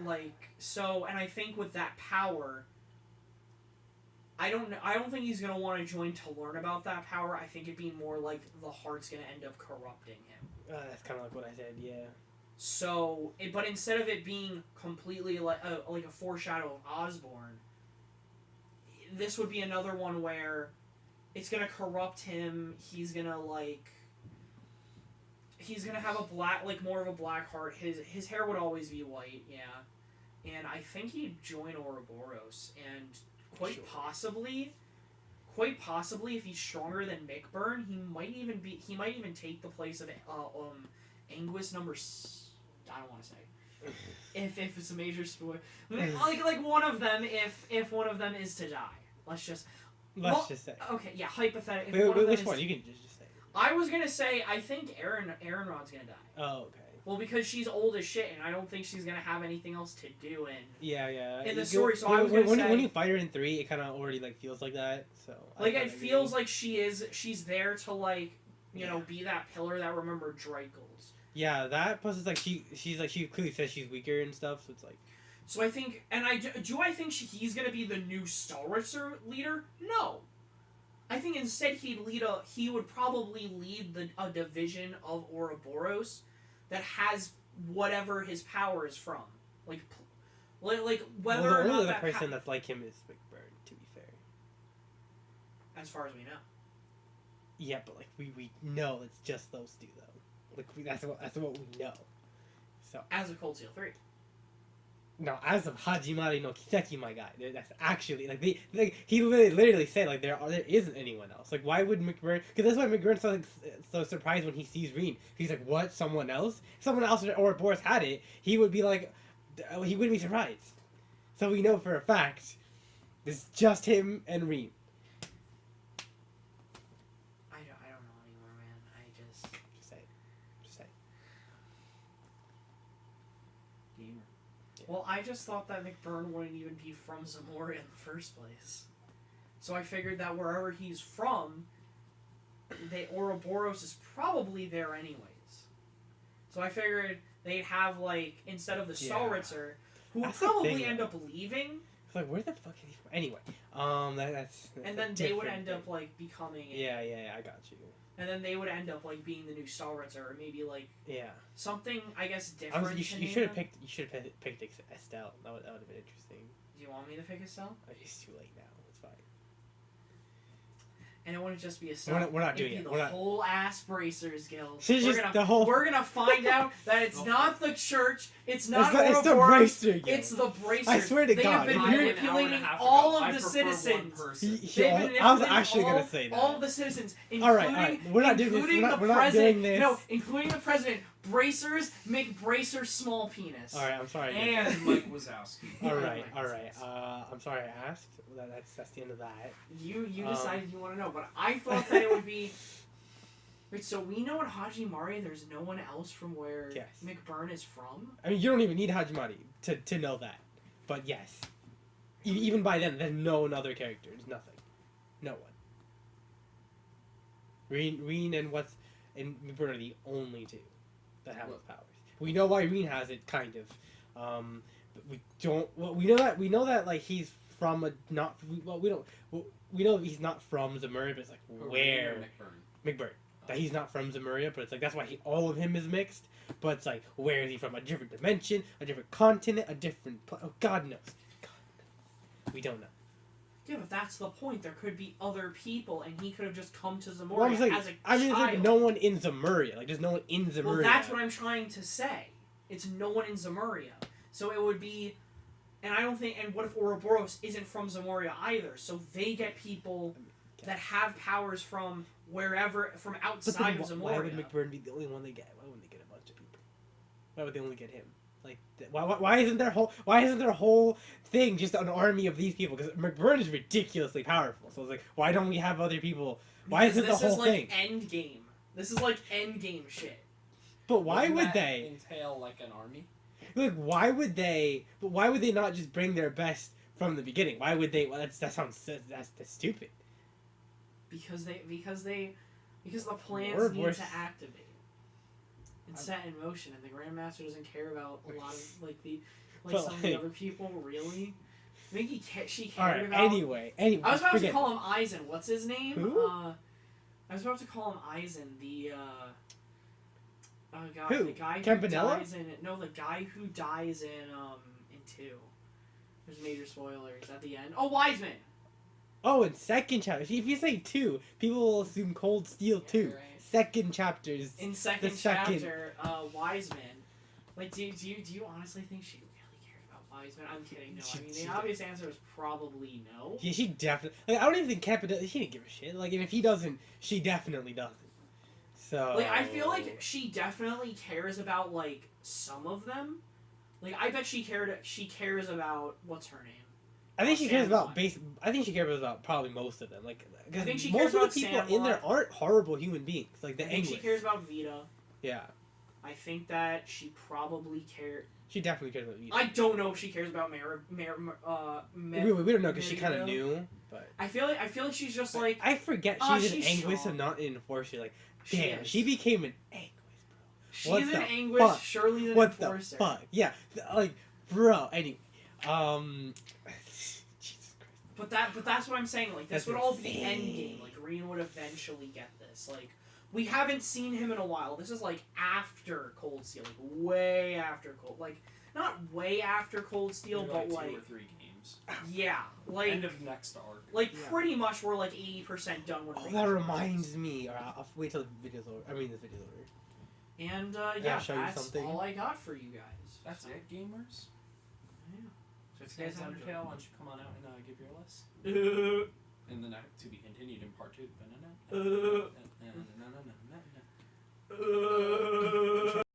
S1: Like, so, and I think with that power, I don't think he's gonna want to join to learn about that power. I think it'd be more like the heart's gonna end up corrupting him.
S3: That's kind of like what I said, yeah.
S1: So, but instead of it being completely like a foreshadow of Osborn, this would be another one where it's gonna corrupt him. He's gonna have a black, like more of a black heart. His hair would always be white, yeah. And I think he'd join Ouroboros, and quite possibly, if he's stronger than McBurn, he might even take the place of Anguis number. I don't want to say. If it's a major spoiler, like one of them, if one of them is to die, let's just
S3: say.
S1: Okay, yeah, hypothetically.
S3: Which one? You can just say.
S1: I was gonna say I think Aaron Rod's gonna die.
S3: Oh, okay.
S1: Well, because she's old as shit, and I don't think she's gonna have anything else to do in the
S3: You
S1: story.
S3: go-
S1: So I was gonna say,
S3: when you fight her in 3, it kind of already like feels like that. So
S1: like, it feels like she's there to like, you know, be that pillar that remembered Dreigel's.
S3: Yeah, that plus it's like she clearly says she's weaker and stuff. So it's like.
S1: So I think, and I think he's gonna be the new Stalwartser leader? No. I think instead he would probably lead a division of Ouroboros that has whatever his power is from, like whether
S3: Well,
S1: or
S3: the
S1: not
S3: only other
S1: that
S3: person that's like him is McBurn, to be fair.
S1: as far as we know.
S3: Yeah, but like we know it's just those two though. Like that's what we know. So
S1: As of Cold Steel 3.
S3: no, as of Hajimari no Kiseki, my guy, that's actually he literally said like there isn't anyone else. Like why would McBurn? Because that's why McBurn's so surprised when he sees Reen. He's like, what? Someone else? Someone else or Boris had it. He would be like, he wouldn't be surprised. So we know for a fact, it's just him and Reen.
S1: I don't know anymore, man.
S3: Just say.
S2: Gamer.
S1: Well, I just thought that McBurn wouldn't even be from Zamora in the first place. So I figured that wherever he's from, the Ouroboros is probably there anyways. So I figured they'd have, like, instead of the Stalwartser, who would
S3: That's the
S1: probably
S3: thing,
S1: end
S3: though.
S1: up leaving,
S3: It's like where the fuck is he from? Anyway, that's
S1: and
S3: a
S1: then they would
S3: different
S1: end up,
S3: thing.
S1: like, becoming...
S3: Yeah, I got you.
S1: And then they would end up, like, being the new Stalwartser, or maybe, like,
S3: Yeah.
S1: something, I guess, different.
S3: You
S1: to
S3: should
S1: name
S3: have
S1: them.
S3: picked Estelle. That would have been interesting.
S1: Do you want me to pick Estelle?
S3: It's too late now. It's fine.
S1: And it wouldn't just be Estelle.
S3: We're not doing
S1: It'd
S3: it.
S1: be
S3: We're
S1: the
S3: not-
S1: whole ass Bracers Guild.
S3: She's
S1: We're
S3: just
S1: gonna,
S3: the whole.
S1: We're gonna find out that it's not the church, it's not
S3: It's the
S1: Ouroboros,
S3: Bracer Guild.
S1: it's the Bracers.
S3: I swear to
S1: they
S3: God,
S1: have been
S3: if you're-
S1: manipulating all of the citizens. They've been
S3: I was
S1: manipulating
S3: actually gonna say that.
S1: all of the citizens, including,
S3: All right. We're not doing this.
S1: including
S3: We're
S1: the
S3: not
S1: president.
S3: doing this.
S1: No, including the president, Bracers, McBracer small penis.
S3: All right, I'm sorry.
S2: And Mike Wazowski.
S3: all
S1: Yeah,
S3: right,
S1: Mike
S3: all right.
S1: Wazowski.
S3: I'm sorry I asked. That's the end of that.
S1: You decided you want to know, but I thought that it would be. Wait, so we know at Hajimari there's no one else from where
S3: Yes.
S1: McBurn is from?
S3: I mean, you don't even need Hajimari to know that. But yes. Even by then, there's no other character. There's nothing. No one. Reen and McBurn are the only two that have those powers. We know why Reen has it, kind of. But we don't. Well, we know that like he's from a not. Well, we don't. Well, we know he's not from Zemuria, but it's like where McBurn. That he's not from Zemuria, but it's like that's why all of him is mixed. But it's like where is he from? A different dimension, a different continent, a different. Oh, God knows. We don't know.
S1: Yeah, but that's the point. There could be other people, and he could have just come to Zemuria
S3: Well, I'm saying,
S1: as a
S3: I mean,
S1: child.
S3: it's like no one in Zemuria. Like, there's no one in Zemuria.
S1: Well, that's what I'm trying to say. It's no one in Zemuria. So it would be... And I don't think... And what if Ouroboros isn't from Zemuria either? So they get people that have powers from wherever... From outside of Zemuria.
S3: Why would McBurn be the only one they get? Why wouldn't they get a bunch of people? Why would they only get him? Like, why isn't their whole thing just an army of these people? Because McBurn is ridiculously powerful. So it's like, why don't we have other people? Why isn't the whole thing?
S1: This is like endgame. This is like endgame shit.
S3: But why
S2: Wouldn't
S3: would
S2: that
S3: they?
S2: entail like an army?
S3: Like, why would they? But why would they not just bring their best from the beginning? Why would they? Well, that's stupid.
S1: Because the plans
S3: Ouroboros-
S1: need to activate and set in motion, and the Grandmaster doesn't care about a lot of
S3: But,
S1: some of the other people. Really, I think she cared
S3: All right.
S1: about.
S3: Anyway.
S1: I was about to
S3: forget.
S1: call him Eisen. What's his name?
S3: Who?
S1: I was about to call him Eisen. The oh god,
S3: Who?
S1: the guy who
S3: Campanella?
S1: dies in the guy who dies in 2. There's major spoilers at the end. Oh, Wiseman.
S3: Oh, in second chapter. If you say 2, people will assume Cold Steel 2.
S1: you're right.
S3: Second chapters.
S1: In second
S3: The second-
S1: chapter, Wiseman. Like, do you honestly think she really cared about Wiseman? I'm kidding. No, I mean the obvious answer is probably no.
S3: Yeah, she definitely. Like, I don't even think Campanella. She didn't give a shit. Like, and if he doesn't, she definitely doesn't. So.
S1: Like, I feel like she definitely cares about like some of them. Like, I bet she cares about what's her name.
S3: I think she cares about
S1: Sandlot.
S3: I think she cares about probably most of them. Like,
S1: I think she
S3: most
S1: cares
S3: of
S1: about
S3: the people in there
S1: Sandlot.
S3: aren't horrible human beings. Like the
S1: I think
S3: English.
S1: she cares about Vita.
S3: Yeah,
S1: I think that she probably cares.
S3: she definitely cares about.
S1: I don't know if she cares about we
S3: we don't know because she kind of
S1: Merida.
S3: knew, but
S1: I feel like she's just like
S3: I forget she's an
S1: she's
S3: Anguis
S1: strong.
S3: and not an Enforcer. Like,
S1: she
S3: damn,
S1: is.
S3: she became an Anguis,
S1: She's
S3: what
S1: an
S3: the
S1: anguish.
S3: fuck?
S1: Shirley's an
S3: What the
S1: enforcer.
S3: fuck? Yeah, like, bro. Anyway, Jesus Christ.
S1: But that's what I'm saying. Like, this
S3: That's
S1: would all be the
S3: insane.
S1: end game. Like, Green would eventually get this. Like, we haven't seen him in a while. This is like after Cold Steel, like way after not way after Cold Steel,
S2: Maybe
S1: but
S2: like
S1: like
S2: 2 or 3 games.
S1: yeah, like
S2: End of next arc.
S1: like
S3: Yeah.
S1: pretty much we're like 80% done with.
S3: Oh,
S1: Rangers.
S3: that reminds me. Or I'll wait till the video's over. I mean, this video's over.
S1: And
S3: Can I show you
S1: that's
S3: something?
S1: all I got for you guys.
S2: That's
S1: So,
S2: it, gamers.
S1: Yeah. So
S2: If
S1: if
S2: you
S1: you
S2: guys
S1: guys
S2: Undertale,
S1: have
S2: why don't you come on out and give your list? In the to be continued in part 2.